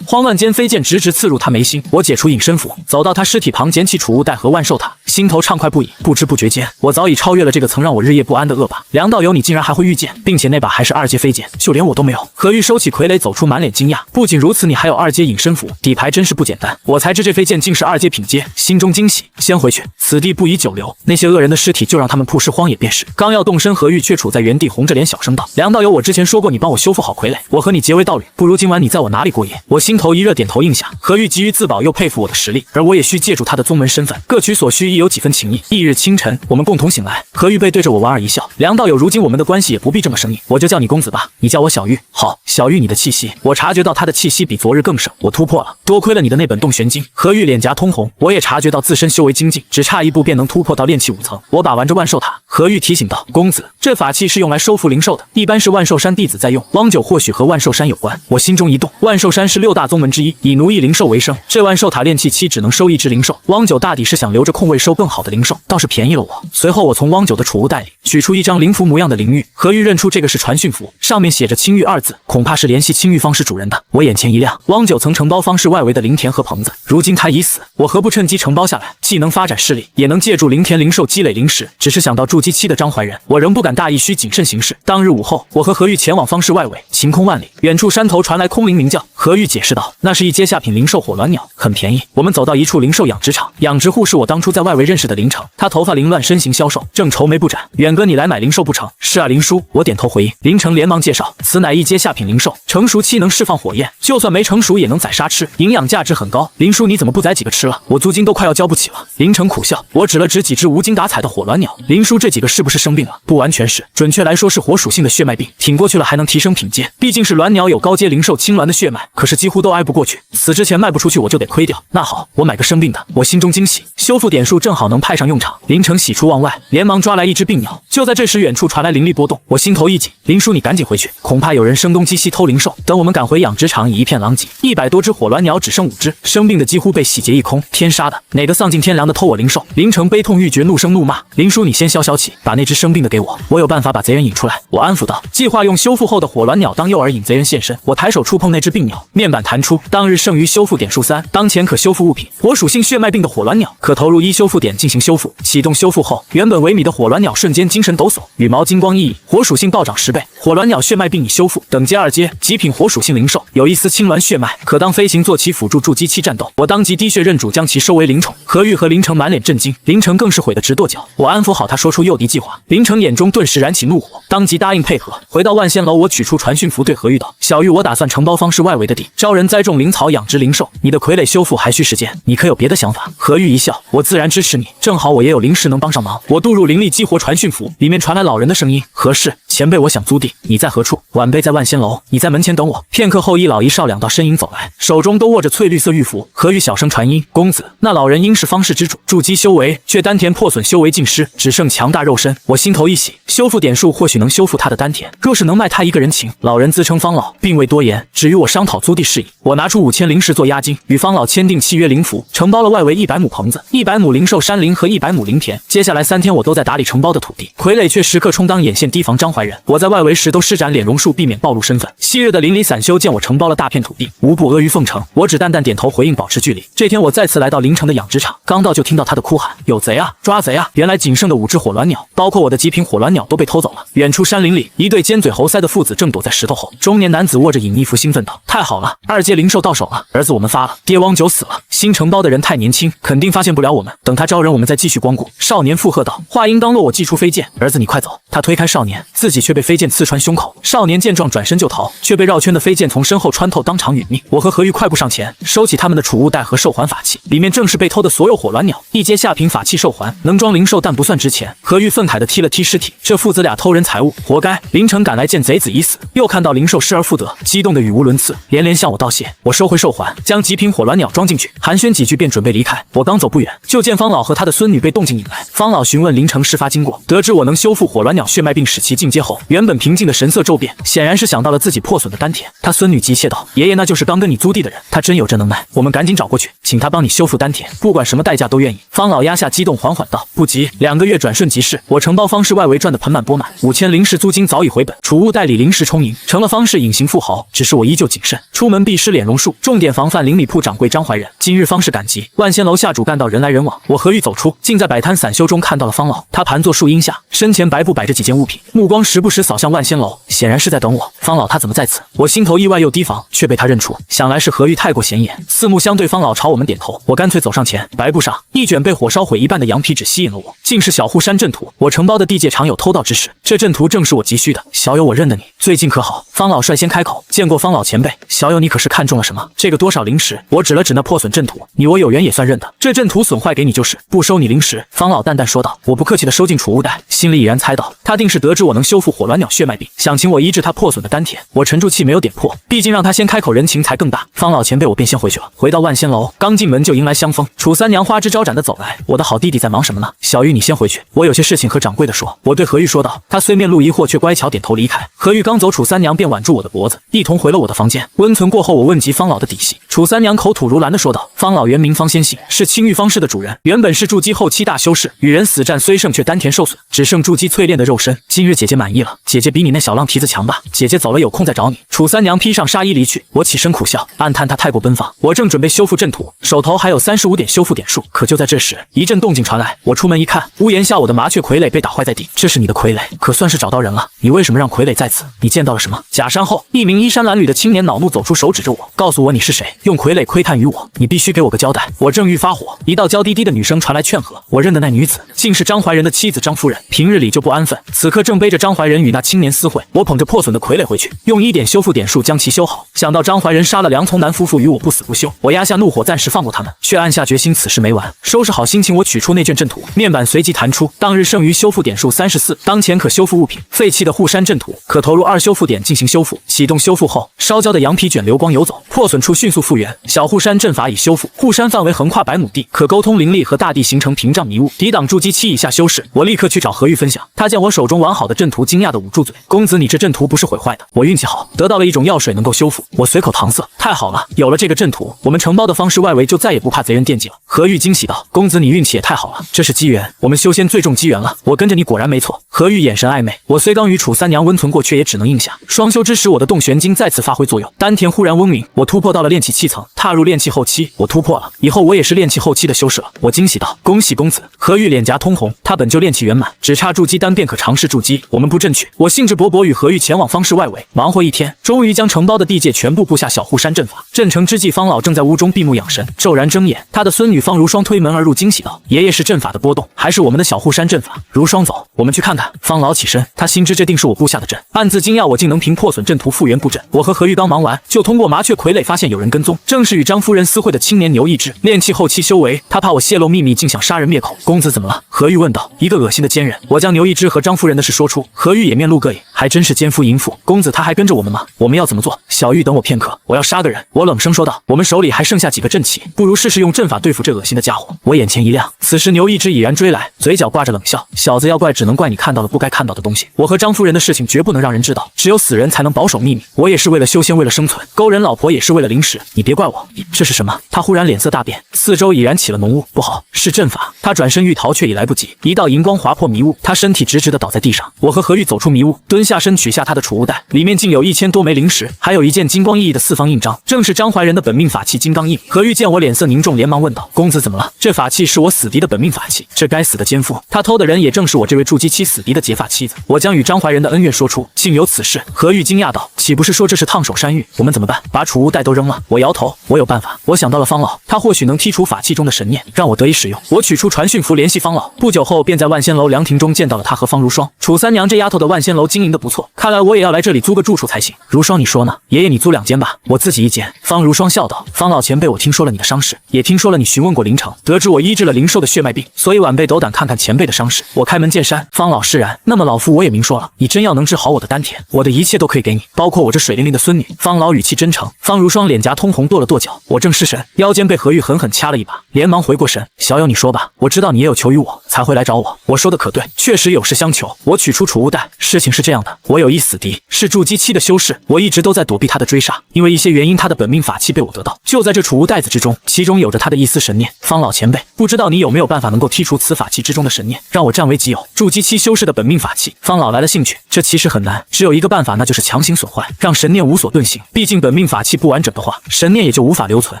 慌乱间飞剑直直刺入他眉心。我解除隐身符，走到他尸体旁，捡起储物袋和万寿塔，心头畅快不已。不知不觉间，我早已超越了这个曾让我日夜不安的恶霸。梁道友，你竟然还会御剑，并且那把还是2阶飞剑，就连我都没有。何玉收起傀儡，走出，满脸惊讶。不仅如此，你还有2阶隐身符，底牌真是不简单。我才知这飞剑竟是2阶品阶，心中惊喜。先回去，此地不宜久留，那些恶人的尸体就让他们曝尸荒野便是。刚要动身，何玉却杵在原地，红着脸小声道：“梁道友，我之前说过你帮我修复好傀儡，我和你结为道侣，不如今晚你在我哪里过夜？”我心头一热，点头应下。何玉急于自保，又佩服我的实力，而我也需借助他的宗门身份，各取所需，亦有几分情谊。翌日清晨，我们共同醒来，何玉背对着我莞尔一笑：“梁道友，如今我们的关系也不必这么生硬，我就叫你公子吧，你叫我小玉。”好，小玉，你的气息，我察觉到他的气息比昨日更盛，我突破了，多亏了你的那本洞玄经。何玉脸颊通红，我也察觉到自身修为精进，只差一步便能突破到炼气5层。我把玩着万寿塔，何玉提醒道：“公子，这法器是用来收服灵兽的，一般是万寿山弟子在用。汪九或许和万寿山有关。”我心中一动，万寿山是6大宗门之一，以奴役灵兽为生，这万寿塔炼气期只能收1只灵兽。汪九大抵是想留着空位收更好的灵兽，倒是便宜了我。随后我从汪九的储物袋里取出一张灵符模样的灵玉，何玉认出这个是传讯符，上面写着青玉2字，恐怕是联系青玉方室主人的。我眼前一亮，汪九曾承包方室外围的灵田和棚子，如今他已死，我何不趁机承包下来，既能发展势力，也能借助灵田灵兽积累灵石。只是想到筑基期的张怀仁，我仍不敢大意，需谨慎行事。当日午后，我和何玉前往方室外围，晴空万里，远处山头传来空灵鸣叫。何玉解释道：“那是一阶下品灵兽火鸾鸟，很便宜。”我们走到一处灵兽养殖场，养殖户是我当初在外围认识的林城，他头发凌乱，身形消瘦，正愁眉不展。远哥，你来买灵兽不成？是啊，林叔。我点头回应。林城连忙介绍，此乃一阶下品灵兽，成熟期能释放火焰，就算没成熟也能宰杀吃，营养价值很高。林叔，你怎么不宰几个吃了？我租金都快要交不起了。林城苦笑，我指了指几只无精打采的火鸾鸟。林叔，这几个是不是生病了？不完全是，准确来说是火属性的血脉病，挺过去了还能提升品阶。毕竟是鸾鸟，有高阶灵兽青鸾的血脉，可是几乎都挨不过去。死之前卖不出去，我就得亏掉。那好，我买个生病的。我心中惊喜，修复点数正好能派上用场。林城喜出望外，连忙抓来一只病鸟。就在这时，远处传来灵力波动，我心头一紧，林叔你赶紧回去，恐怕有人声东击西偷灵兽。等我们赶回养殖场，已一片狼藉，100多只火鸾鸟只剩5只，生病的几乎被洗劫一空。天杀的，哪个丧尽天良的偷我灵兽？林城悲痛欲绝，怒声怒骂：“林叔，你先消消气，把那只生病的给我，我有办法把贼人引出来。”我安抚道：“计划用修复后的火鸾鸟当诱饵引贼人现身。”我抬手触碰那只病鸟，面板弹出，当日剩余修复点数3，当前可修复物品：火属性血脉病的火鸾鸟，可投入1修复点进行修复。启动修复后，原本萎靡的火鸾鸟瞬间精神抖擞，羽毛金光熠熠，火属性暴涨10倍。火鸾鸟血脉病已修复，等阶2阶，极品火属性灵兽，有一丝青鸾血脉，可当飞行坐骑辅助筑基期战斗。我当即滴血认主，将其收为灵宠。何玉和林城满脸震惊，林城更是悔得直跺脚。我安抚好他，说出诱敌计划。林城眼中顿时燃起怒火，当即答应配合。回到万仙楼，我取出传讯符，对何玉道：“小玉，我打算承包方室外围的地，招人栽种灵草，养殖灵兽。你的傀儡修复还需时间，你可有别的想法？”何玉一笑：“我自然支持你，正好我也有灵石能帮上忙。”我渡入灵力激活传讯符，里面传来老人的声音：“何事？前辈，我想租地，你在何处？”晚辈在万仙楼，你在门前等我。片刻后，一老一少2道身影走来，手中都握着翠绿色玉符。何玉小声传音：“公子，那老人应是方室之主，筑基修为，却丹田破损，修为尽失，只剩强大肉身。”我心头一喜，修复点数或许能修复他的丹田，若是能卖他一个人情。老人自称方老，并未多言，只与我商讨租地事宜。我拿出5000灵石做押金，与方老签订契约灵符，承包了外围100亩棚子、100亩灵兽山林和100亩灵田。接下来3天，我都在打理承包的土地，傀儡却时刻充当眼线，提防张怀仁。我在外围时都施展脸容术，避免暴露身份。昔日的邻里散修见我承包了大片土地，无不阿谀奉承，我只淡淡点头回应，保持距离。这天我再次来到临城的养殖场。场，刚到就听到他的哭喊：“有贼啊！抓贼啊！”原来仅剩的5只火鸾鸟，包括我的极品火鸾鸟都被偷走了。远处山林里，一对尖嘴猴腮的父子正躲在石头后，中年男子握着隐匿符，兴奋道：“太好了，2阶灵兽到手了，儿子我们发了，爹汪九死了。新承包的人太年轻，肯定发现不了我们，等他招人，我们再继续光顾。”少年附和道。话音刚落，我祭出飞剑：“儿子你快走！”他推开少年，自己却被飞剑刺穿胸口。少年见状转身就逃，却被绕圈的飞剑从身后穿透，当场殒命。我和何玉快步上前，收起他们的储物袋和兽环法器，里面正是被偷的所有火鸾鸟。一阶下品法器兽环能装灵兽，但不算值钱。何玉愤慨地踢了踢尸体，这父子俩偷人财物，活该！凌晨赶来见贼子已死，又看到灵兽失而复得，激动得语无伦次，连连向我道谢。我收回兽环，将极品火鸾鸟装进去，寒暄几句便准备离开。我刚走不远，就见方老和他的孙女被动静引来。方老询问凌晨事发经过，得知我能修复火鸾鸟血脉并使其进阶后，原本平静的神色骤变，显然是想到了自己破损的丹田。他孙女急切道：“爷爷，那就是刚跟你租地的人，他真有这能耐，我们赶紧找过去，请他帮你修复丹田，不管什么代价都愿意。”方老压下激动，缓缓道：“不急，2个月转瞬即逝，我承包方氏外围赚得盆满钵满，5000灵石租金早已回本，储物袋里灵石充盈，成了方氏隐形富豪。只是我依旧谨慎，出门必施脸榕树，重点防范灵米铺掌柜张怀仁。今日方氏赶集，万仙楼下主干道人来人往，我何玉走出，竟在摆摊散修中看到了方老。他盘坐树荫下，身前白布摆着几件物品，目光时不时扫向万仙楼，显然是在等我。方老他怎么在此？我心头意外又提防，却被他认出，想来是何玉太过显眼。四目相对，方老朝我们点头，我干脆走上前。白布上一卷被火烧毁一半的羊皮纸吸引了我，竟是小护山阵图。我承包的地界常有偷盗之事，这阵图正是我急需的。小友，我认得你，最近可好？方老率先开口，见过方老前辈。小友，你可是看中了什么？这个多少灵石？我指了指那破损阵图，你我有缘也算认得。这阵图损坏给你就是，不收你灵石。方老淡淡说道。我不客气地收进储物袋，心里已然猜到他定是得知我能修复火鸾鸟血脉病，想请我医治他破损的丹田。我沉住气没有点破，毕竟让他先开口，人情才更大。方老前辈，我便先回去了。回到万仙楼，刚进门就迎来香风，楚三娘花枝招展地走来。我的好弟弟在忙什么呢？小玉，你先回去，我有些事情和掌柜的说。我对何玉说道。他虽面露疑惑，却乖巧点头离开。何玉刚走，楚三娘便挽住我的脖子，一同回了我的房间。温存过后，我问及方老的底细。楚三娘口吐如兰地说道：“方老原名方仙信，是青玉方氏的主人，原本是筑基后期大修士，与人死战虽胜，却丹田受损，只剩筑基淬炼的肉身。今日姐姐满意了，姐姐比你那小浪蹄子强吧？姐姐走了，有空再找你。”楚三娘披上纱衣离去，我起身苦笑，暗叹她太过奔放。我正准备修复阵图，手头还有35点修复点数，可就在这时，一阵动静传来。我出门一看，屋檐下我的麻雀傀儡被打坏在地。这是你的傀儡，可算是找到人了。你为什么让傀儡在此？你见到了什么？假山后，一名衣衫褴褛的青年恼怒走出，手指着我，告诉我你是谁，用傀儡窥探于我，你必须给我个交代。我正欲发火，一道娇滴滴的女声传来劝和。我认得那女子，竟是张怀仁的妻子张夫人，平日里就不安分，此刻正背着张怀仁与那青年私会。我捧着破损的傀儡回去，用1点修复点数将其修好。想到张怀仁杀了梁从南夫妇，与我不死不休，我压下怒火，暂时放过他们，却暗下决心，此事没完。收拾好心情，我取出那卷阵图，面板随即弹出，当日剩余修复点数34，当前可修复物品：废弃的护山阵图，可投入2修复点进行修复。启动修复后，烧焦的羊皮卷流光游走，破损处迅速复原。小护山阵法已修复，护山范围横跨100亩地，可沟通灵力和大地，形成屏障迷雾，抵挡筑基期以下修士。我立刻去找何玉分享，他见我手中完好的阵图，惊讶地捂住嘴：“公子，你这阵图不是毁坏的？我运气好，得到了一种药水能够修复。”我随口搪塞：“太好了，有了这个阵图，我们承包的方氏外围就再也不怕贼人惦记了。”何玉惊喜道：“公子，你运气也太好了，这是机缘，我们修仙最重机缘了。我跟着你果然没错。”何玉眼神暧昧，我虽刚与楚三娘温存过，却也只能应下。双修之时，我的洞玄经再次发挥作用，丹田忽然嗡鸣，我突破到了炼气7层，踏入炼气后期。我突破了，以后我也是炼气后期的修士了。我惊喜道：“恭喜公子！”何玉脸颊通红，他本就炼气圆满，只差筑基丹便可尝试筑基。我们布阵去。我兴致勃勃与何玉前往方氏外围，忙活一天，终于将承包的地界全部布下小护山阵法。阵成之际，方老正在屋中闭目养神，骤然睁眼，他的孙女方如霜推门而入，惊喜道：“爷爷是阵法的波动，还是我们的小护山阵法？”如霜走，我们去看看。方老起身，他心知这定是我布下的阵，暗自惊讶我竟能凭破损阵图复原布阵。我和何玉刚忙完，就通过麻雀傀儡发现有人跟踪，正是与张夫人私会的青年牛一志，炼气后期修为，他怕我泄露秘密，竟想杀人灭口。公子怎么了？何玉问道。一个恶心的奸人。我将牛一志和张夫人的事说出，何玉也面露膈应，还真是奸夫淫妇。公子他还跟着我们吗？我们要怎么做？小玉等我片刻，我要杀个人。我冷声说道。我们手里还剩下几个阵旗，不如试试用阵法对付这恶心的家伙。我眼前一亮，此时牛一志已然追来，嘴角挂着冷笑：“小子要怪只能怪你看到了不该看到的东西。我和张夫人的事情绝不能让人知道，只有死人才能保守秘密。我也是为了修仙，为了生存，勾人老婆也是为了灵石。你别怪我。这是什么？他忽然脸色大变，四周已然起了浓雾。不好，是阵法。他转身欲逃，却已来不及。一道银光划破迷雾，他身体直直地倒在地上。我和何玉走出迷雾，蹲下身取下他的储物袋，里面竟有1000多枚灵石，还有一件金光熠熠的四方印章，正是张怀仁的本命法器金刚印。何玉见我脸色凝重，连忙问道：“公子怎么了？”这法器是我死敌的本命法器，这该死的奸夫，他偷的人也正是我这位筑基期死敌的结发妻子。我将与张怀仁的恩怨说出，竟有此事。何玉惊讶道：“岂不是说这是烫手山芋？我们怎么办？把储物袋都扔了？”我摇头，我有办法。我想到了方老，他或许能剔除法器中的神念，让我得以使用。我取出传讯符联系方老，不久后便在万仙楼凉亭中见到了他和方如霜。楚三娘这丫头的万仙楼经营的不错，看来我也要来这里租个住处才行。如霜，你说呢？爷爷，你租2间吧，我自己1间。方如霜笑道：“方老前辈，我听说了你的伤势，也听说了你询问过林城，得知我医治了灵兽的血脉病，所以晚辈斗胆看看前辈的伤势，我开门见山。”方老释然，那么老夫我也明说了，你真要能治好我的丹田，我的一切都可以给你，包括我这水灵灵的孙女。方老语气真诚。方如霜脸颊通红，跺了跺脚，我正失神，腰间被何玉狠狠掐了一把，连忙回过神。小友，你说吧，我知道你也有求于我，才会来找我。我说的可对，确实有事相求。我取出储物袋，事情是这样的，我有一死敌，是筑基期的修士，我一直都在躲避他的追杀，因为一些原因，他的本命法器被我得到，就在这储物袋子之中，其中有着他的一丝神念。方老前辈，不知道你有没有办法能够剔除此法器之中的神念，让我占为己有。筑基期修士的本命法器，方老来了兴趣。这其实很难，只有一个办法，那就是强行损坏，让神念无所遁形。毕竟本命法器不完整的话，神念也就无法留存，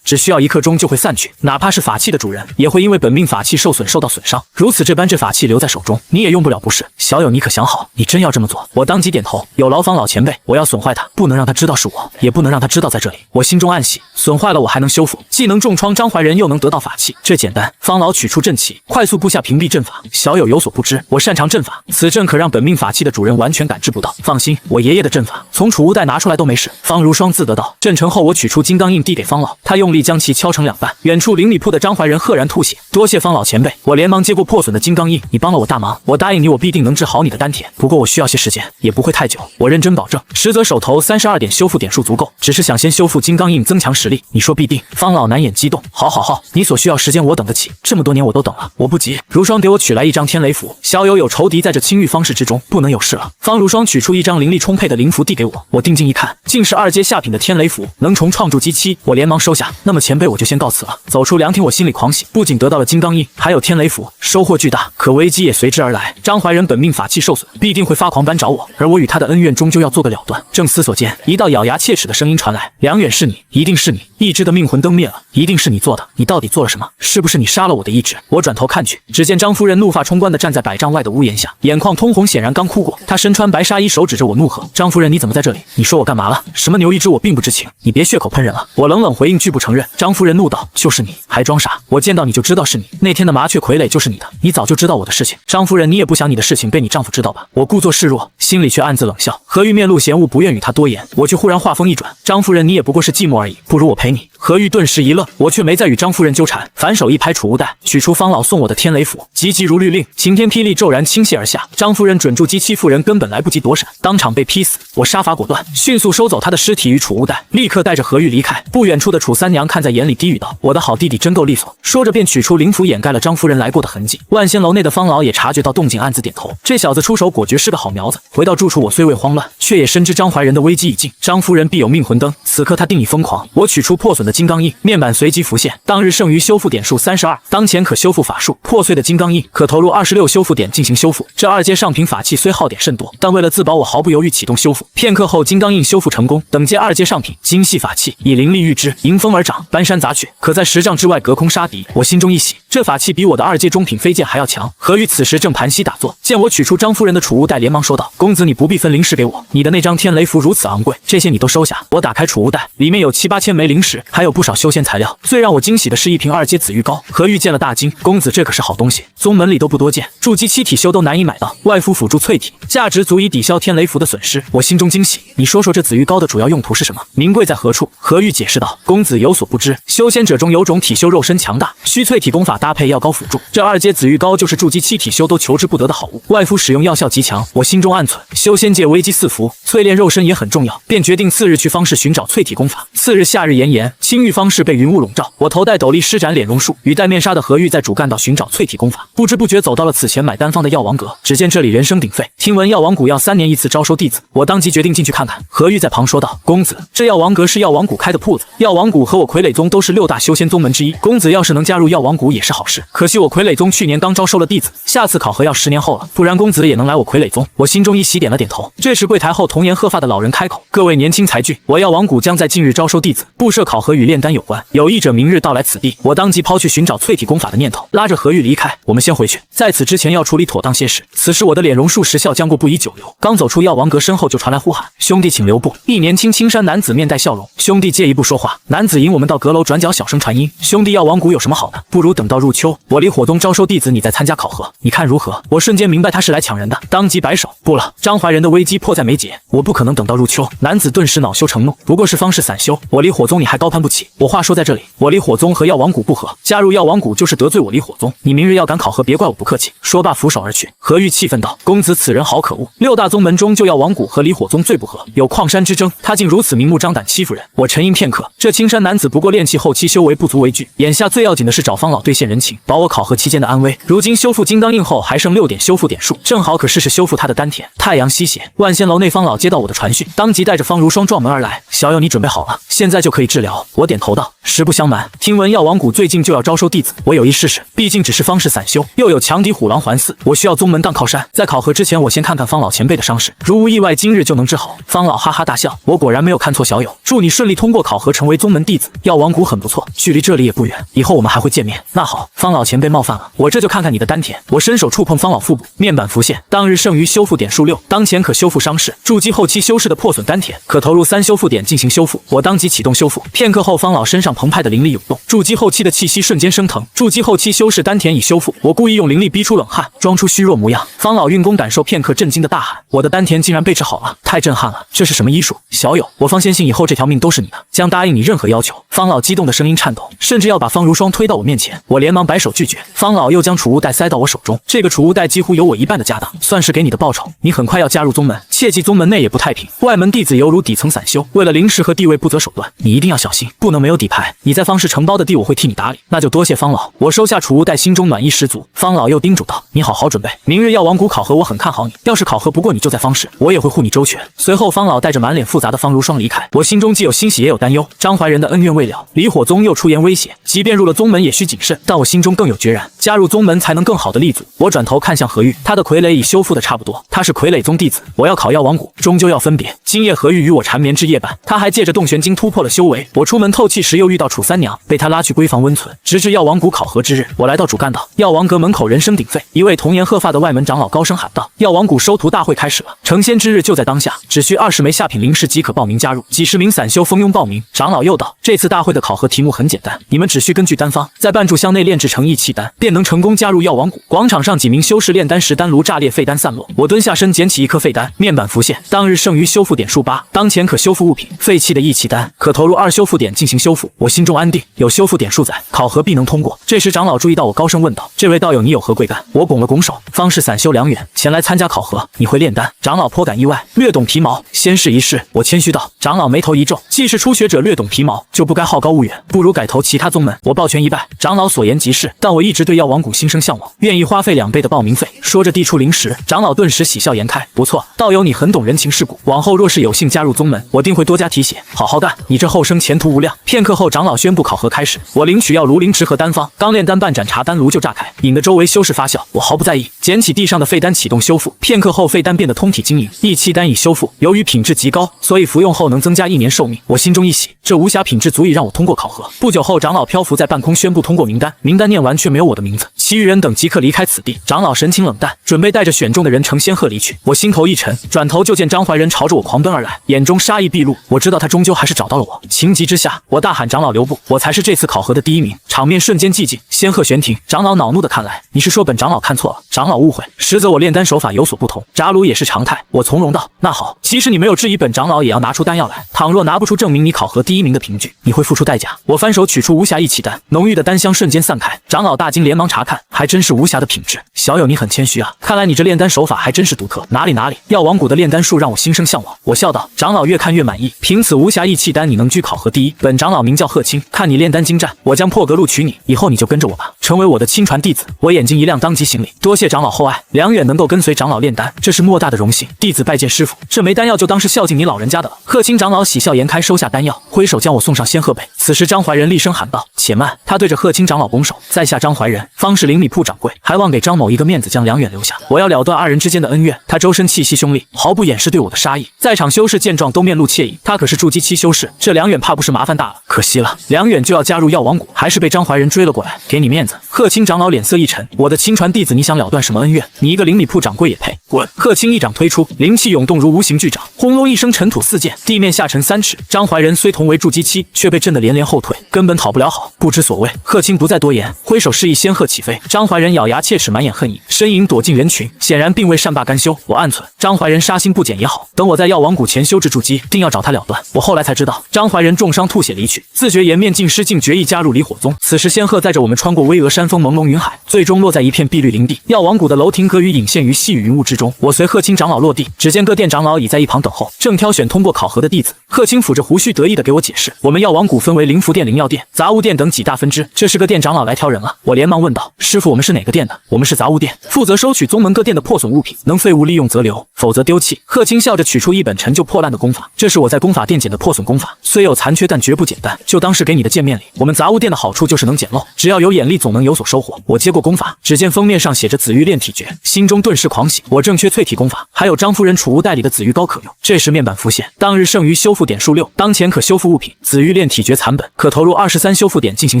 只需要1刻钟就会散去，哪怕是法器的主人，也会因为本命法器受损受到损伤。如此这般，这法器留在手中，你也用不了，不是？小友，你可想好，你真要这么做？我当即点头，有劳方老前辈，我要损坏它，不能让他知道是我，也不能让他知道在这里。我心中暗喜，损坏了我还能修复，既能重创张怀仁，又能得到法器，这简单。方老取出阵旗，快速布下屏蔽阵法。小友有所不知，我擅长阵法，此阵可让本命法器的主人完全感知不到。放心，我爷爷的阵法从储物袋拿出来都没事。方如霜自得道。阵成后，我取出金刚印递给方老，他用力将其敲成2半。远处灵里铺的张怀仁赫然吐血。多谢方老前辈，我连忙接过破损的金刚印，你帮了我大忙，我答应你，我必定能治好你的丹田，不过我需要些时间，也不会太久，我认真保证。实则手头32点修复点数足够，只是想先修复金刚印，增强实力。你说必定？方老难掩激动。好，你所需要时间我等得起，这么多年我都等了，我不急。如霜给我取来1张天雷符，小友有仇敌在这青玉方室之中，不能有事了。方如霜取出1张灵力充沛的灵符递给我，我定睛一看，竟是2阶下品的天雷符，能重创筑基期，我连忙收下。那么前辈，我就先告辞了。走出凉亭，我心里狂喜，不仅得到了金刚印，还有天雷符，收获巨大，可危机也随之而来。张怀仁本命法器受损，必定会发狂般找我，而我与他的恩怨终究要做个了断。正思索间，一道咬牙切齿的声音传来：“梁远，是你，一定是你！一只的命魂灯灭了，一定是你做的！你到底做了什么？是不是你杀了我的意志？”我转头看去，只见张夫人怒发冲冠地站在100丈外的屋檐下，眼眶通红，显然刚哭过。她身穿白纱衣，手指着我怒喝：“张夫人，你怎么在这里？你说我干嘛了？什么牛一只，我并不知情，你别血口喷人了！”我冷冷回应，拒不承认。张夫人怒道：“就是你，还装傻？我见到你就知道是你，那天的麻雀傀儡就是你的，你早就知道我的事情。张夫人，你也不想你的事情被你丈夫知道吧？”我故作示弱，心里却暗自冷笑。何玉面露嫌恶，不愿与他多言，我却忽然话锋一转：“张夫人，你也不过是寂寞而已，不如我陪你。”何玉顿时一愣，我却没再与张夫人纠缠，反手一拍储物袋，取出方老送我的天雷符，急急如律令，晴天霹雳骤然倾泻而下。张夫人准筑基期妇人根本来不及躲闪，当场被劈死。我杀伐果断，迅速收走她的尸体与储物袋，立刻带着何玉离开。不远处的楚三娘看在眼里，低语道：“我的好弟弟真够利索。”说着便取出灵符掩盖了张夫人来过的痕迹。万仙楼内的方老也察觉到动静，暗自点头，这小子出手果决是个好苗子。回到住处，我虽未慌乱，却也深知张怀仁的危机已尽，张夫人必有命魂灯，此刻他定已疯狂。我取出破损的金刚印，面板随即浮现，当日剩余修复点数32，当前可修复法术。破碎的金刚印可投入26修复点进行修复。这2阶上品法器虽耗点甚多，但为了自保，我毫不犹豫启动修复。片刻后，金刚印修复成功，等阶2阶上品精细法器，以灵力御之，迎风而长，搬山杂雀，可在10丈之外隔空杀敌。我心中一喜，这法器比我的2阶中品飞剑还要强。何玉此时正盘膝打坐，见我取出张夫人的储物袋，连忙说道：“公子，你不必分灵石给我，你的那张天雷符如此昂贵，这些你都收下。”我打开储物袋，里面有7、8千枚灵石，还有不少修仙材料。最让我惊喜的是一瓶2阶紫玉膏。何玉见了大惊：“公子，这可是好东西，宗门里都不多见，筑基期体修都难以买到，外敷辅助淬体，价值足以抵消天雷符的损失。”我心中惊喜，你说说这紫玉膏的主要用途是什么？名贵在何处？何玉解释道：“公子有所不知，修仙者中有种体修肉身强大，需淬体功法搭配药膏辅助，这2阶紫玉膏就是筑基期体修都求之不得的好物，外敷使用药效极强。”我心中暗忖，修仙界危机四伏，淬炼肉身也很重要，便决定次日去方氏寻找淬体功法。次日夏日炎炎，青玉方室被云雾笼罩，我头戴斗笠，施展脸容术，与戴面纱的何玉在主干道寻找淬体功法。不知不觉走到了此前买单方的药王阁，只见这里人声鼎沸，听闻药王谷要3年1次招收弟子，我当即决定进去看看。何玉在旁说道：“公子，这药王阁是药王谷开的铺子，药王谷和我傀儡宗都是6大修仙宗门之一，公子要是能加入药王谷也是好事。可惜我傀儡宗去年刚招收了弟子，下次考核要10年后了，不然公子也能来我傀儡宗。”我心中一喜，点了点头。这时柜台后童颜鹤发的老人开口：“各位年轻才俊，我药王谷将在近日招收弟子，布设考核与炼丹有关，有意者明日到来此地。”我当即抛去寻找淬体功法的念头，拉着何玉离开。我们先回去，在此之前要处理妥当些事。此时我的脸容术时效将过不宜久留，刚走出药王阁，身后就传来呼喊：“兄弟请留步！”一年轻青衫男子面带笑容：“兄弟借一步说话。”男子引我们到阁楼转角，小声传音：“兄弟，药王谷有什么好的？不如等到入秋，我离火宗招收弟子，你再参加考核，你看如何？”我瞬间明白他是来抢人的，当即摆手：“不了，张怀仁的危机迫在眉睫，我不可能等到入秋。”男子顿时恼羞成怒：“不过是方士散修，我离火宗你还高攀不起。我话说在这里，我离火宗和药王谷不合，加入药王谷就是得罪我离火宗，你明日要敢考核，别怪我不客气。”说罢俯首而去。何玉气愤道：“公子此人好可恶！6大宗门中就药王谷和离火宗最不合，有矿山之争，他竟如此明目张胆欺负人。”我沉吟片刻，这青衫男子不过炼气后期修为不足为惧，眼下最要紧的是找方老兑现人情，保我考核期间的安危。如今修复金刚印后还剩6点修复点数，正好可试试修复他的丹田。太阳西斜，万仙楼内方老接到我的传讯，当即带着方如霜撞门而来：“小友，你准备好了，现在就可以治疗。”我点头道：“实不相瞒，听闻药王谷最近就要招收弟子，我有意试试，毕竟只是方士散修，又有强敌虎狼环伺，我需要宗门当靠山。在考核之前，我先看看方老前辈的伤势，如无意外，今日就能治好。”方老哈哈大笑：“我果然没有看错小友，祝你顺利通过考核，成为宗门弟子。药王谷很不错，距离这里也不远，以后我们还会见面。”那好，方老前辈冒犯了，我这就看看你的丹田。我伸手触碰方老腹部，面板浮现，当日剩余修复点数6，当前可修复伤势，筑基后期修饰的破损丹田，可投入3修复点进行修复。我当即启动修复，片刻后，方老身上澎湃的灵力涌动，筑基后期的气息瞬间升腾。筑基后期修饰丹田已修复，我故意用灵力逼出冷汗，装出虚弱模样。方老运功感受片刻，震惊的大喊：“我的丹田竟然被治好了，太震撼了！这是什么医术？小友，我方坚信以后这条命都是你的，将答应你任何要求。”方老激动的声音颤抖，甚至要把方如霜推到我面前，我连忙摆手拒绝。方老又将储物袋塞到我手中，这个储物袋几乎有我一半的家当，算是给你的报酬。你很快要加入宗门，切记宗门内也不太平，外门弟子犹如底层散修，为了灵石和地位不择手段，你一定要小心，不能没有底牌。你在方氏承包的地，我会替你打理。那就多谢方老。我收下储物袋，心中暖意十足。方老又叮嘱道：“你好好准备，明日药王谷考核，我很看好你。要是考核不过，你就在方氏，我也会护你周全。”随后，方老带着满脸复杂的方如霜离开。我心中既有欣喜，也有担忧。张怀仁的恩怨未了，离火宗又出言威胁，即便入了宗门，也需谨慎。但我心中更有决然，加入宗门才能更好的立足。我转头看向何玉，他的傀儡已修复的差不多，他是傀儡宗弟子，我要考药王谷，终究要分别。今夜何玉与我缠绵至夜半，他还借着洞玄经突破了修为。我出门透气时，又遇到楚三娘，被他拉去闺房温存。直至药王谷考核之日，我来到主干道，药王阁门口人声鼎沸，一位童颜鹤发的外门长老高声喊道：“药王谷收徒大会开始了，成仙之日就在当下，只需20枚下品灵石即可报名加入。”几十名散修蜂拥报名。长老又道：“这次大会的考核题目很简单，你们只需根据丹方，在半炷香内炼制成义气丹，便能成功加入药王谷。”广场上几名修士炼丹时，丹炉炸裂，废丹散落。我蹲下身捡起一颗废丹，面板浮现，当日剩余修复点数8，当前可修复物品，废弃的义气丹可投入2修复点进行修复。我心中安定，有修复点数载，考核必能通过。这时长老注意到我，高声问道：“这位道友，你有何贵干？”我拱了拱手：“方士散修梁远，前来参加考核。你会炼丹？”长老颇感意外，略懂皮毛，先试一试。我谦虚道。长老眉头一皱，既是初学者，略懂皮毛，就不该好高骛远，不如改投其他宗门。我抱拳一拜，长老所言极是，但我一直对药王谷心生向往，愿意花费2倍的报名费。说着递出灵石，长老顿时喜笑颜开：“不错，道友你很懂人情世故，往后若是有幸加入宗门，我定会多加提携，好好干，你这后生前途无量。”片刻后，长老宣布考核开始。我领取药炉、灵石和丹方，刚炼丹半盏茶，丹炉就炸开，引得周围修士发笑。我毫不在意，捡起地上的废丹启动修复。片刻后，废丹变得通体晶莹，义气丹已修复。由于品质极高，所以服用后能增加1年寿命。我心中一喜，这无瑕品质足以让我通过考核。不久后，长老漂浮在半空宣布通过名单，名单念完却没有我的名字。其余人等即刻离开此地。长老神情冷淡，准备带着选中的人乘仙鹤离去。我心头一沉，转头就见张怀仁朝着我狂奔而来，眼中杀意毕露。我知道他终究还是找到了我，情急之下，我大喊：“长老留步！我才是这次考核的第1名！”场面瞬间寂静，仙鹤悬停。长老恼怒的看来：“你是说本长老看错了？”长老误会，实则我炼丹手法有所不同，炸炉也是常态。我从容道：“那好，即使你没有质疑，本长老也要拿出丹药来。倘若拿不出证明你考核第1名的凭据，你会付出代价。”我翻手取出无瑕义气丹，浓郁的丹香瞬间散开。长老大惊，连忙查看，还还真是无瑕的品质。小友你很谦虚啊，看来你这炼丹手法还真是独特。哪里，药王谷的炼丹术让我心生向往。我笑道，长老越看越满意，凭此无瑕义气丹，你能居考核第一。本长老名叫贺青，看你炼丹精湛，我将破格录取你，以后你就跟着我吧，成为我的亲传弟子。我眼睛一亮，当即行礼，多谢长老厚爱，梁远能够跟随长老炼丹，这是莫大的荣幸。弟子拜见师傅，这枚丹药就当是孝敬你老人家的了。贺青长老喜笑颜开，收下丹药，挥手将我送上仙鹤北。此时张怀仁厉声喊道：“且慢！”他对着贺青长老拱手，在下张怀仁，方是灵米铺掌柜，还望给张某一个面子，将梁远留下。我要了断二人之间的恩怨。他周身气息凶厉，毫不掩饰对我的杀意。在场修士见状都面露惬意，他可是筑基期修士，这梁远怕不是麻烦大了。可惜了，梁远就要加入药王谷，还是被张怀仁追了过来。给你面子。贺青长老脸色一沉，我的亲传弟子，你想了断什么恩怨？你一个灵米铺掌柜也配？滚！贺青一掌推出，灵气涌动如无形巨掌，轰隆一声，尘土四溅，地面下沉3尺。张怀仁虽同为筑基期，却被震得连连后退，根本讨不了好，不知所谓。贺青不再多言，挥手示意仙鹤起飞。张怀仁咬牙切齿，满眼恨意，身影躲进人群，显然并未善罢甘休。我暗忖，张怀仁杀心不减也好，等我在药王谷前修治筑基，定要找他了断。我后来才知道，张怀仁重伤吐血离去，自觉颜面尽失，竟决意加入离火宗。此时仙鹤载着我们穿过巍峨山峰，朦胧云海，最终落在一片碧绿林地。药王谷的楼亭阁宇隐现于细雨云雾之中。我随贺青长老落地，只见各店长老已在一旁等候，正挑选通过考核的弟子。贺青抚着胡须，得意地给我解释，我们药王谷分为灵符店、灵药店、杂物店等几大分支，这是个店长老来挑人了。我连忙问道：“师傅，我们是哪个店的？”我们是杂物店，负责收取宗门各店的破损物品，能废物利用则留，否则丢弃。贺青笑着取出一本陈旧破烂的功法，这是我在功法店捡的破损功法，虽有残缺，但绝不简单，就当是给你的见面礼。我们杂物店的好处就是能捡漏，只要有眼力，总能有所收获。我接过功法，只见封面上写着紫玉炼体诀，心中顿时狂喜。我正缺淬体功法，还有张夫人储物袋里的紫玉膏可用。这时面板浮现，当日剩余修复点数6，当前可修复物品：紫玉炼体诀残本，可投入23修复点进行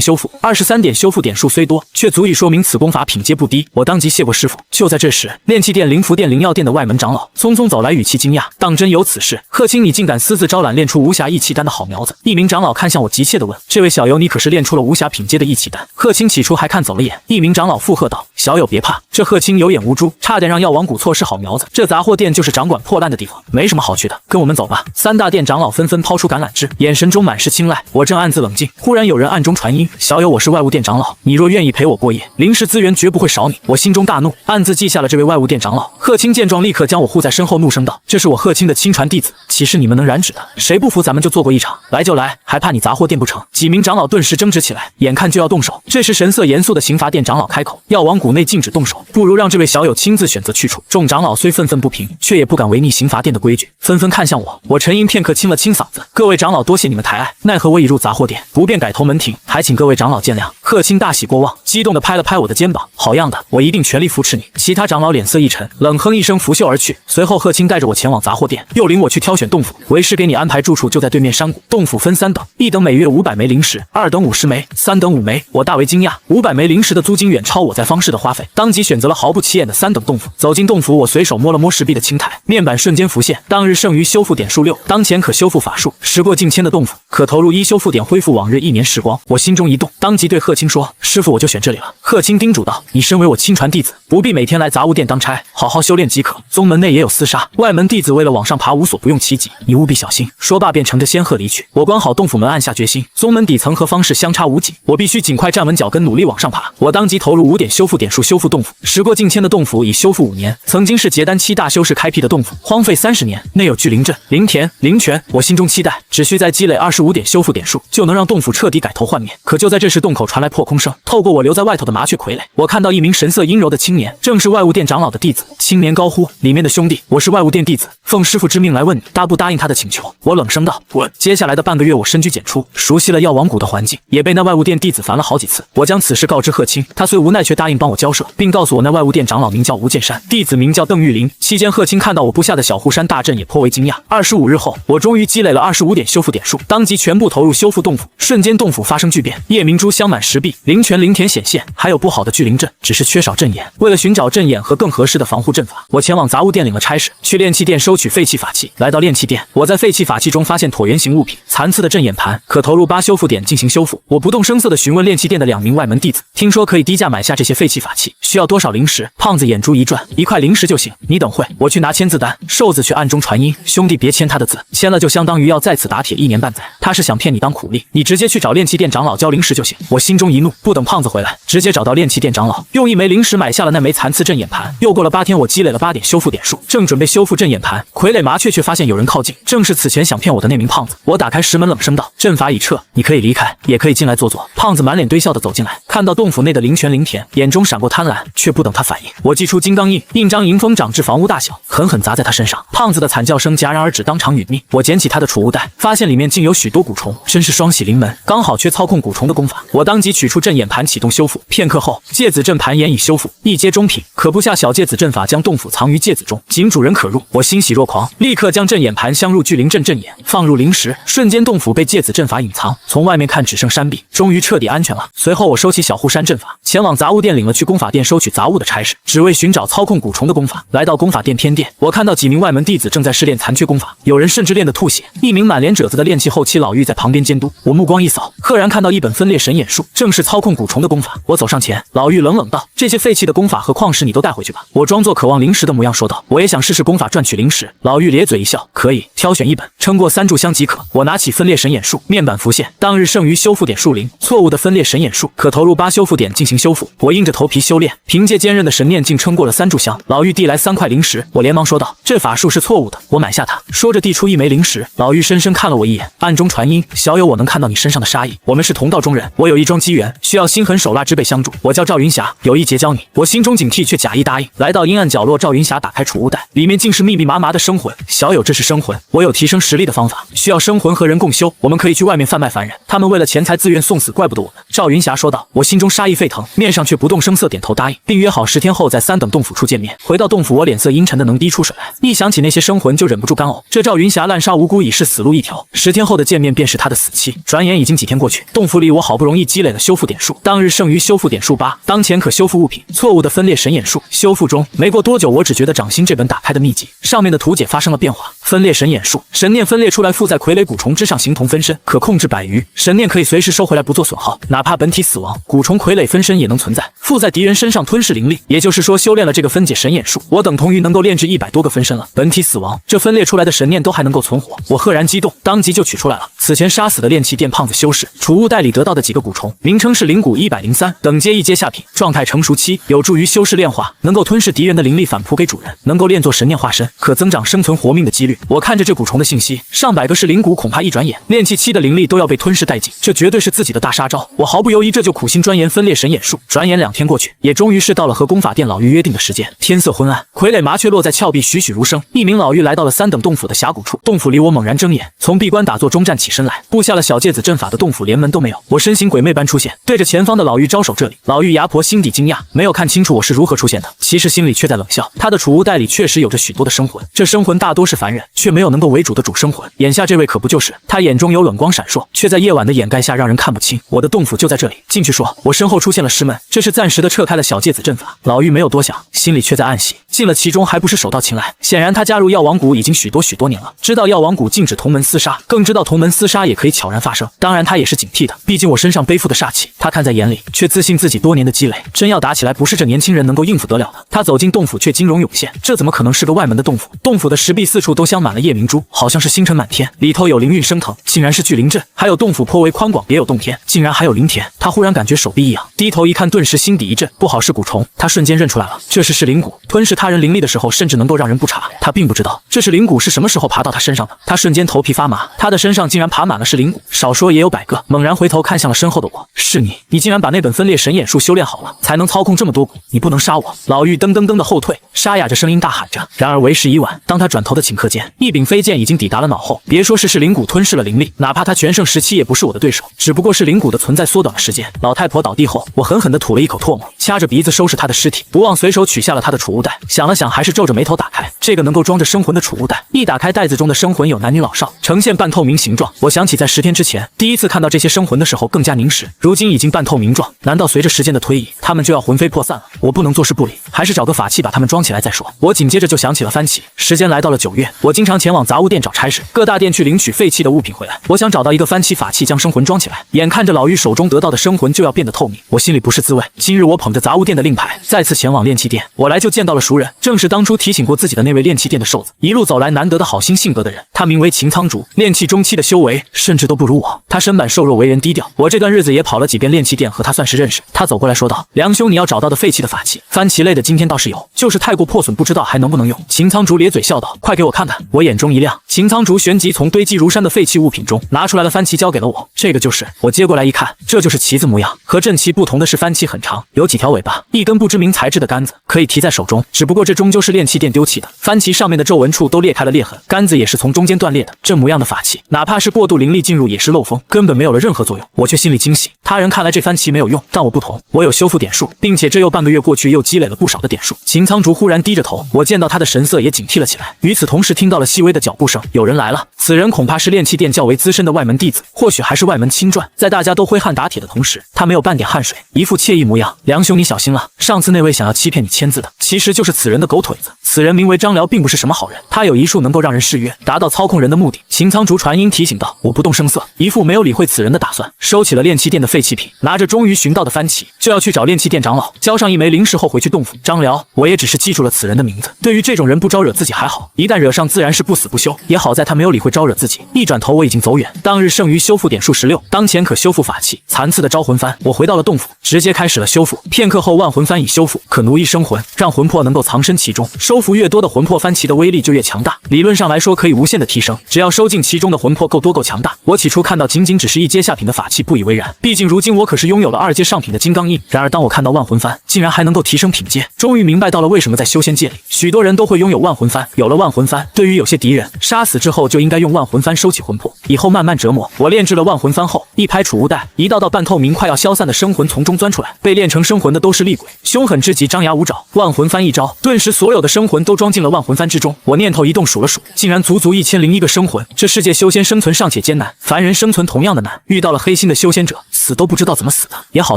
修复。23点修复点数虽多，却足以说明此功法品阶不低。我当即谢过师傅。就在这时，炼器店、灵符店、灵药店的外门长老匆匆走来，语气惊讶：“当真有此事？贺青，你竟敢私自招揽炼出无瑕义气丹的好苗子！”一名长老看向我，急切地问：“这位小友，你可是炼出了无瑕品阶的义气丹？”贺青起初还看走了眼，一名长老附和道：“小友别怕，这贺青有眼无珠，差点让药王谷错失好苗子。这杂货店就是掌管破烂的地方，没什么好去的，跟我们走吧。”3大店长老纷纷抛出橄榄枝，眼神中满是青睐。我正暗自冷静，忽然有人暗中传音：“小友，我是外务店长老，你若愿意陪我过夜，灵石资源绝不会少你。”我心中大怒，暗自记下了这位外务店长老。贺青见状，立刻将我护在身后，怒声道：“这是我贺青的亲传弟子，岂是你们能染指的？谁不服，咱们就做过一场，来就来，还怕你杂货店不成？”几名长老顿时争执起来，眼看就要动手。这时神色严肃的刑罚店长老开口：“药王谷内禁止动手，不如让这位小友亲自选择去处。”众长老虽愤愤不平，却也不敢违逆刑罚店的规矩，纷纷看向我。我沉吟片刻，清了清嗓子：“各位长老，多谢你们抬爱，奈何我已入杂货店，不便改头门庭，还请各位长老见谅。”贺青大喜过望，激动地拍了拍我的肩膀：“好样的，我一定全力扶持你。”其他长老脸色一沉，冷哼一声，拂袖而去。随后贺青带着我前往杂货店，又领我去挑选洞府。为师给你安排住处就在对面山谷。洞府分3等，1等每月500枚灵石，2等50枚，3等5枚。我大为惊讶，500枚灵石的租金远超我在方氏的花费，当即选择了毫不起眼的3等洞府。走进洞府，我随手摸了摸石壁的青苔，面板瞬间浮现：当日剩余修复点数6，当前可修复法术。时过境迁的洞府，可投入1修复点，恢复往日1年时光。我心中一动，当即对贺青说：“师傅，我就选这里了。”贺青叮嘱道：“你身为我亲传弟子，不必每天来杂物店当差，好好修炼即可。宗门内也有厮杀，外门弟子为了往上爬，无所不用其极，你务必小心。”说罢便乘着仙鹤离去。我关好洞府门，暗下决心，宗门底层和方氏相差无几，我必须尽快站稳脚跟，努力往上爬。我当即投入5点修复点数修复洞府。时过境迁的洞府已修复5年，曾经是结丹期大修士开辟的洞府，荒废30年，内有聚灵阵、灵田、灵泉。我心中期待，只需再积累25点修复点数，就能让洞府彻底改头换面。可就在这时，洞口传来破空声，透过我留在外头的麻雀傀儡，我看到一名神色阴柔的青年，正是外务店长老的弟子。青年高呼：“里面的兄弟，我是外务店弟子，奉师傅之命来问你，答不答应他的请求？”我冷声道：“滚！”接下来的半个月，我深居简出，熟悉了药王谷的环境，也被那外务店弟子烦了好几次。我将此事告知贺青，他虽无奈，却答应帮我交涉，并告诉我那外务店长老名叫吴剑山，弟子名叫邓玉林。期间，贺青看到我布下的小护山大阵，也颇为惊讶。25日后，我终于积累了25点修复点数，当即全部投入修复洞府。瞬间，洞府发生巨变，夜明珠镶满石壁，灵泉、灵田显现，还有不好的聚灵阵，只是缺少阵眼。为了寻找阵眼和更合适的防护阵法，我前往杂物店领了差事，去炼器店收取废弃法器。来到炼器店，我在废弃法器中发现椭圆形物品，残次的阵眼盘，可投入8修复点进行修复。我不动声色地询问炼器店的2名外门弟子，听说可以低价买下这些废弃法器，需要多少灵石？胖子眼珠一转，1块灵石就行，你等会，我去拿签字单。瘦子却暗中传音：“兄弟别签他的字，签了就相当于要在此打铁1年半载，他是想骗你当苦力，你直接去找炼器店长老交灵石就行。”我心中中一怒，不等胖子回来，直接找到炼器店长老，用1枚灵石买下了那枚残次阵眼盘。又过了8天，我积累了8点修复点数，正准备修复阵眼盘，傀儡麻雀却发现有人靠近，正是此前想骗我的那名胖子。我打开石门，冷声道：“阵法已撤，你可以离开，也可以进来坐坐。”胖子满脸堆笑的走进来，看到洞府内的灵泉灵田，眼中闪过贪婪，却不等他反应，我祭出金刚印，印章迎风长至房屋大小，狠狠砸在他身上。胖子的惨叫声戛然而止，当场殒命。我捡起他的储物袋，发现里面竟有许多蛊虫，真是双喜临门，刚好缺操控蛊虫的功法。我当即取出阵眼盘启动修复，片刻后，芥子阵盘也已修复，一阶中品，可布下小芥子阵法，将洞府藏于芥子中，仅主人可入。我欣喜若狂，立刻将阵眼盘镶入聚灵阵阵眼，放入灵石，瞬间洞府被芥子阵法隐藏，从外面看只剩山壁，终于彻底安全了。随后我收起小护山阵法，前往杂物店领了去功法店收取杂物的差事，只为寻找操控蛊虫的功法。来到功法店偏殿，我看到几名外门弟子正在试炼残缺功法，有人甚至练得吐血。一名满脸褶子的炼器后期老妪在旁边监督。我目光一扫，赫然看到一本分裂神眼术，正是操控蛊虫的功法。我走上前，老妪冷冷道：“这些废弃的功法和矿石你都带回去吧。”我装作渴望灵石的模样说道：“我也想试试功法赚取灵石。”老妪咧嘴一笑：“可以，挑选一本，撑过3炷香即可。”我拿起分裂神眼术，面板浮现，当日剩余修复点数0，错误的分裂神眼术可投入8修复点进行修复。我硬着头皮修炼，凭借坚韧的神念竟撑过了3炷香。老妪递来3块灵石，我连忙说道：“这法术是错误的。”我买下它，说着递出1枚灵石。老妪深深看了我一眼，暗中传音：“小友，我能看到你身上的杀意，我们是同道中人，我有一桩机缘，需要心狠手辣之辈相助。我叫赵云霞，有意结交你。”我心中警惕，却假意答应。来到阴暗角落，赵云霞打开储物袋，里面竟是密密麻麻的生魂。小友，这是生魂，我有提升实力的方法，需要生魂和人共修，我们可以去外面贩卖凡人，他们为了钱财自愿送死，怪不得我们。赵云霞说道。我心中杀意沸腾，面上却不动声色点头答应，并约好10天后在3等洞府处见面。回到洞府，我脸色阴沉的能滴出水来，一想起那些生魂就忍不住干呕。这赵云霞滥杀无辜已是死路一条，10天后的见面便是他的死期。转眼已经几天过去，洞府里我好不容易积累了修复点数，当日剩余修复点数8，当前可修复物品。错误的分裂神眼术修复中，没过多久，我只觉得掌心这本打开的秘籍上面的图解发生了变化。分裂神眼术，神念分裂出来附在傀儡蛊虫之上，形同分身，可控制100余。神念可以随时收回来，不做损耗，哪怕本体死亡，蛊虫傀儡分身也能存在，附在敌人身上吞噬灵力。也就是说，修炼了这个分解神眼术，我等同于能够炼制100多个分身了。本体死亡，这分裂出来的神念都还能够存活。我赫然激动，当即就取出来了此前杀死的炼器店胖子修士储物袋里得到的几个蛊虫，名称是灵蛊103，等阶1阶下品，状态成熟期，有助于修士炼化，能够吞噬敌人的灵力反扑给主人，能够炼作神念化身，可增长生存活命的几率。我看着这蛊虫的信息，上百个是灵蛊，恐怕一转眼炼器期的灵力都要被吞噬殆尽，这绝对是自己的大杀招。我毫不犹豫，这就苦心钻研分裂神眼术。转眼2天过去，也终于是到了和功法店老妪约定的时间。天色昏暗，傀儡麻雀落在峭壁，栩栩如生。一名老妪来到了3等洞府的峡谷处，洞府里我猛然睁眼，从闭关打坐中站起身来，布下了小芥子阵法的洞府连门都没有。我身形鬼魅般出现，对着前方的老妪招手。这里，老妪牙婆心底惊讶，没有看清楚我是如何出现的，其实心里却在冷笑。她的储物袋里确实有着许多的生魂，这生魂大多是凡人，却没有能够为主的主生魂。眼下这位可不就是？她眼中有冷光闪烁，却在夜晚的掩盖下让人看不清。我的洞府就在这里，进去说。我身后出现了石门，这是暂时的撤开了小芥子阵法。老妪没有多想，心里却在暗喜，进了其中还不是手到擒来。显然她加入药王谷已经许多年了，知道药王谷禁止同门厮杀，更知道同门厮杀也可以悄然发生。当然她也是警惕的，毕竟我身上背负的煞气，她看在眼里，却自信自己多年的积累，真要打起来不是这年轻人能够应付得了的。她走进洞府却惊容涌现，这怎么可能是个外门的洞府？洞府的石壁四处都镶满了夜明珠，好像是星辰满天，里头有灵韵升腾，竟然是聚灵阵。还有洞府颇为宽广，别有洞天，竟然还有灵田。她忽然感觉手臂一痒，低头一看，顿时心底一震，不好是蛊虫。她瞬间认出来了，这是灵蛊，吞噬他人灵力的时候，甚至能够让人不查。她并不知道这是灵蛊是什么时候爬到她身上的，她瞬间头皮发麻，她的身上竟然爬满了是灵蛊，少说也有100个。猛然回头看向了身后的我，是你，你竟然把那本分裂神眼术修炼好了，才能操控这么多蛊，你不能杀我！老妪噔噔噔的后退，沙哑着声音大喊着。然而为时已晚，当他转头的顷刻间，一柄飞剑已经抵达了脑后。别说是灵蛊吞噬了灵力，哪怕他全盛时期也不是我的对手，只不过是灵蛊的存在缩短了时间。老太婆倒地后，我狠狠地吐了一口唾沫，掐着鼻子收拾她的尸体，不忘随手取下了她的储物袋。想了想，还是皱着眉头打开这个能够装着生魂的储物袋。一打开，袋子中的生魂有男女老少，呈现半透明形状。我想起在10天之前第一次看到这些生魂的时候更加凝实，如今已经半透明状。难道随着时间的推移，他们就要魂飞魄散了？我不能坐视不理，还是找个法器把他们装起来再说。我紧接着就想起了番旗。时间来到了9月，我经常前往杂物店找差事，各大店去领取废弃的物品回来。我想找到一个番旗法器将生魂装起来。眼看着老妪手中得到的生魂就要变得透明，我心里不是滋味。今日我捧着杂物店的令牌，再次前往炼器店。我来就见到了熟人。人，正是当初提醒过自己的那位炼气殿的瘦子，一路走来难得的好心性格的人。他名为秦苍竹，炼气中期的修为甚至都不如我。他身板瘦弱，为人低调。我这段日子也跑了几遍炼气殿，和他算是认识。他走过来说道：“梁兄，你要找到的废弃的法器，番棋类的今天倒是有，就是太过破损，不知道还能不能用。”秦苍竹咧嘴笑道：“快给我看看！”我眼中一亮，秦苍竹旋即从堆积如山的废弃物品中拿出来了番棋，交给了我。这个就是。我接过来一看，这就是棋子模样。和阵棋不同的是，番棋很长，有几条尾巴，一根不知名材质的杆子，可以提在手中。只不过这终究是炼气殿丢弃的，番棋上面的皱纹处都裂开了裂痕，杆子也是从中间断裂的。这模样的法器，哪怕是过度灵力进入也是漏风，根本没有了任何作用。我却心里惊喜，他人看来这番棋没有用，但我不同，我有修复点数，并且这又半个月过去，又积累了不少的点数。秦苍竹忽然低着头，我见到他的神色也警惕了起来。与此同时，听到了细微的脚步声，有人来了。此人恐怕是炼气殿较为资深的外门弟子，或许还是外门亲传。在大家都挥汗打铁的同时，他没有半点汗水，一副惬意模样。梁兄，你小心了，上次那位想要欺骗你签字的，其实就是此人的狗腿子。此人名为张辽，并不是什么好人，他有一术能够让人誓约，达到操控人的目的。秦苍竹传音提醒道：“我不动声色，一副没有理会此人的打算，收起了炼气殿的废弃品，拿着终于寻到的番棋，就要去找炼气殿长老，交上一枚灵石后回去洞府。张辽，我也只是记住了此人的名字。对于这种人，不招惹自己还好，一旦惹上，自然是不死不休。也好在他没有理会招惹自己，一转头我已经走远。当日剩余修复点数16，当前可修复法器残次的招魂幡。我回到了洞府，直接开始了修复。片刻后，万魂幡已修复，可奴役生魂，让魂魄能够藏身其中。收服越多的魂魄，番棋的威力就越强大。理论上来说，可以无限的提升，只要收进其中的魂魄够多够强大。我起初看到仅只是一阶下品的法器，不以为然，毕竟如今我可是拥有了2阶上品的金刚印。然而当我看到万魂幡竟然还能够提升品阶，终于明白到了为什么在修仙界里，许多人都会拥有万魂幡。有了万魂幡，对于有些敌人杀死之后，就应该用万魂幡收起魂魄，以后慢慢折磨。我炼制了万魂幡后，一拍储物袋，一道道半透明快要消散的生魂从中钻出来，被炼成生魂的都是厉鬼，凶狠之极，张牙舞爪。万魂幡一招，顿时所有的生魂都装进了万魂幡之中。我念头一动，数了数，竟然足足1001个生魂。这世界修仙生存尚且艰难，凡人生存同样的难。遇到了黑心的修仙者，死都不知道怎么死的。也好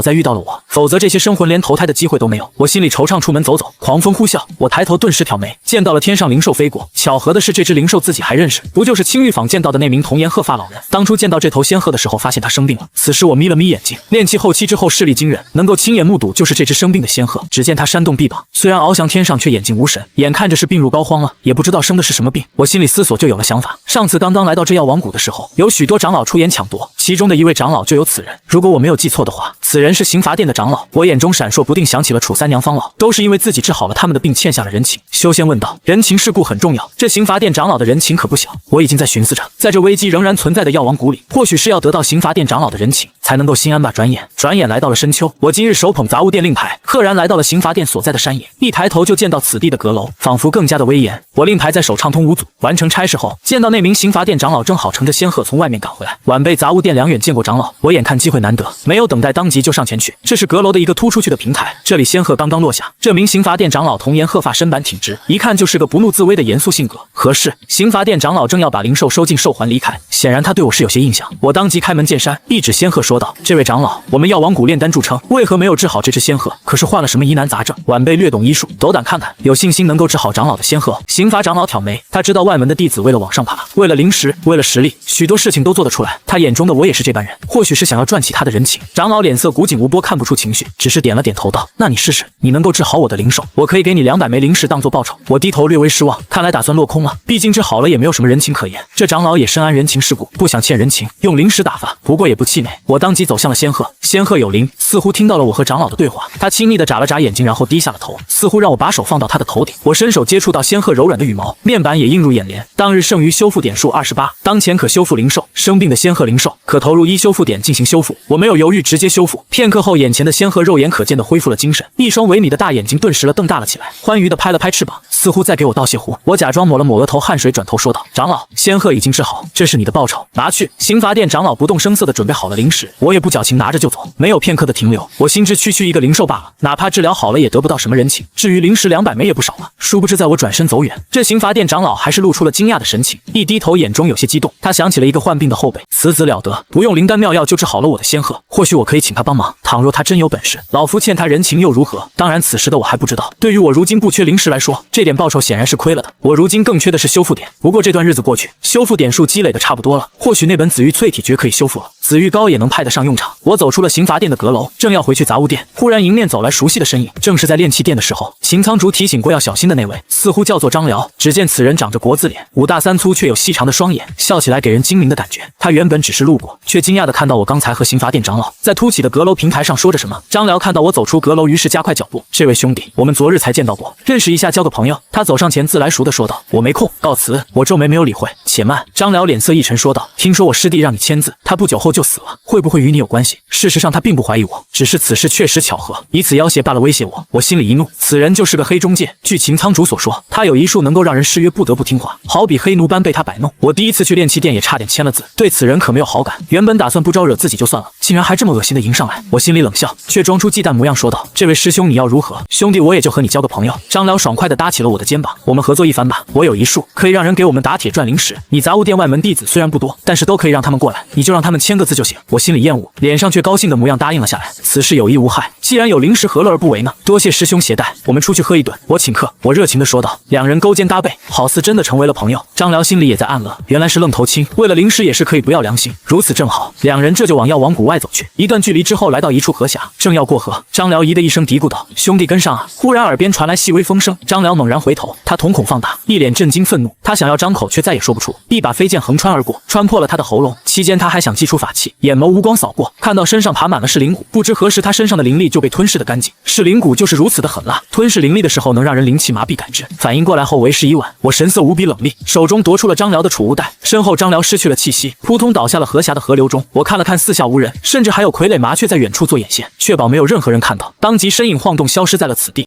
在遇到了我，否则这些生魂连投胎的机会都没有。我心里惆怅，出门走走，狂风呼啸。我抬头顿时挑眉，见到了天上灵兽飞过。巧合的是，这只灵兽自己还认识，不就是青玉坊见到的那名童颜鹤发老人？当初见到这头仙鹤的时候，发现他生病了。此时我眯了眯眼睛，炼气后期之后视力惊人，能够亲眼目睹就是这只生病的仙鹤。只见他扇动臂膀，虽然翱翔天上，却眼睛无神，眼看着是病入膏肓了，也不知道生的是什么病。我心里思索，就有了想法。上次刚刚来到这药王谷的时候，有许多长老出言抢夺，其中的一位长老就有此人。如果我没有记错的话，此人是刑罚殿的长老。我眼中闪烁不定，想起了楚三娘、方老，都是因为自己治好了他们的病，欠下了人情。修仙问道：“人情世故很重要，这刑罚殿长老的人情可不小。”我已经在寻思着，在这危机仍然存在的药王谷里，或许是要得到刑罚殿长老的人情，才能够心安吧。转眼来到了深秋，我今日手捧杂物殿令牌，赫然来到了刑罚殿所在的山野。一抬头就见到此地的阁楼，仿佛更加的威严。我令牌在手畅通无阻。完成差事后，见到那名刑罚殿长老正好乘着仙鹤从外面赶回来。晚辈杂物殿两远见过长老，我眼看机会难得，没有等待，当即就上前去。这是阁楼的一个突出去的平台，这里仙鹤刚刚落下。这名刑罚殿长老童颜鹤发，身板挺直，一看就是个不怒自威的严肃性格。何事？刑罚殿长老正要把灵兽收进兽环离开，显然他对我是有些印象。我当即开门见山，一指仙鹤说道：“这位长老，我们药王谷炼丹著称，为何没有治好这只仙鹤？可是患了什么疑难杂症？”晚辈略懂医术，斗胆看看，有信心能够治好长老的仙鹤。刑罚长老挑眉，他知道外门的弟子为了往上爬，为了灵石，为了实力，许多事情都做得出来。他眼中的我也是这般人，或许是想要赚起他的人情。长老脸色古井无波，看不出情绪，只是点了点头道：“那你试试，你能够治好我的灵兽，我可以给你200枚灵石当做报酬。”我低头略微失望，看来打算落空了，毕竟治好了也没有什么人情可言。这长老也深谙人情世故，不想欠人情，用灵石打发，不过也不气馁。我当即走向了仙鹤，仙鹤有灵，似乎听到了我和长老的对话，他亲昵地眨了眨眼睛，然后低下了头，似乎让我把手放到他的头顶。我伸手接触到仙鹤柔软的羽毛，面板也映入眼帘。当日剩余修复点数28，当前可修复灵兽。生病的仙鹤灵兽可投入1修复点进行修复。我没有犹豫，直接修复。片刻后，眼前的仙鹤肉眼可见的恢复了精神，一双萎靡的大眼睛顿时瞪大了起来，欢愉地拍了拍翅膀，似乎在给我道谢乎。我假装抹了抹额头汗水，转头说道：“长老，仙鹤已经治好，这是你的报酬，拿去。”刑罚殿长老不动声色地准备好了灵石，我也不矫情，拿着就走，没有片刻的停留。我心知区区一个灵兽罢了，哪怕治疗好了也得不到什么人情，至于灵石200枚也不少了。殊不知在我转身走远，这刑罚殿长老还是露出了惊讶的神情，一低头眼中有些激动。他想起了一个患病的后辈，此子了得，不用灵丹妙药就治好了我的仙鹤，或许我可以请他帮忙，倘若他真有本事，老夫欠他人情又如何？当然此时的我还不知道，对于我如今不缺灵石来说，这点报酬显然是亏了的。我如今更缺的是修复点，不过这段日子过去，修复点数积累的差不多了，或许那本紫玉淬体诀可以修复了。紫玉膏也能派得上用场。我走出了刑罚殿的阁楼，正要回去杂物店，忽然迎面走来熟悉的身影，正是在炼器殿的时候，秦苍竹提醒过要小心的那位，似乎叫做张辽。只见此人长着国字脸，五大三粗，却有细长的双眼，笑起来给人精明的感觉。他原本只是路过，却惊讶地看到我刚才和刑罚殿长老在凸起的阁楼平台上说着什么。张辽看到我走出阁楼，于是加快脚步。这位兄弟，我们昨日才见到过，认识一下，交个朋友。他走上前，自来熟地说道：“我没空，告辞。”我皱眉没有理会。且慢，张辽脸色一沉说道：“听说我师弟让你签字，他不久后就死了，会不会与你有关系？”事实上他并不怀疑我，只是此事确实巧合，以此要挟罢了，威胁我。我心里一怒，此人就是个黑中介。据秦苍竹所说，他有一术能够让人失约不得不听话，好比黑奴般被他摆弄。我第一次去炼器殿也差点签了字，对此人可没有好感。原本打算不招惹自己就算了，竟然还这么恶心的迎上来。我心里冷笑，却装出忌惮模样说道：“这位师兄你要如何？兄弟我也就和你交个朋友。”张辽爽快地搭起了我的肩膀：“我们合作一番吧。我有一术，可以让人给我们打铁赚灵石。你杂物店外门弟子虽然不多，但是都可以让他们过来，你就让他们签个字就行。”我心里厌恶，脸上却高兴的模样答应了下来。此事有益无害，既然有灵石，何乐而不为呢？多谢师兄携带，我们出去喝一顿，我请客。我热情地说道。两人勾肩搭背，好似真的成为了朋友。张辽心里也在暗乐，原来是愣头青，为了灵石也是可以不要良心。如此正好，两人这就往药王谷外走去。一段距离之后，来到一处河峡，正要过河，张辽咦的一声嘀咕道：“兄弟跟上啊！”忽然耳边传来细微风声，张辽猛然回头，他瞳孔放大，一脸震惊愤怒。他想要张口，却再也说不出。一把飞剑横穿而过，穿破了他的喉咙。期间他还想祭出法器，眼眸无光扫过，看到身上爬满了噬灵骨，不知何时他身上的灵力就被吞噬得干净。噬灵骨就是如此的狠辣，吞噬灵力的时候能让人灵气麻痹感知。反应过来后为时已晚，我神色无比冷厉，手中夺出了张辽的储物袋，身后张辽失去了气息，扑通倒下了河峡的河流中。我看了看四下无人，甚至还有傀儡麻雀在远处做眼线，确保没有任何人看到，当即身影晃动消失在了此地。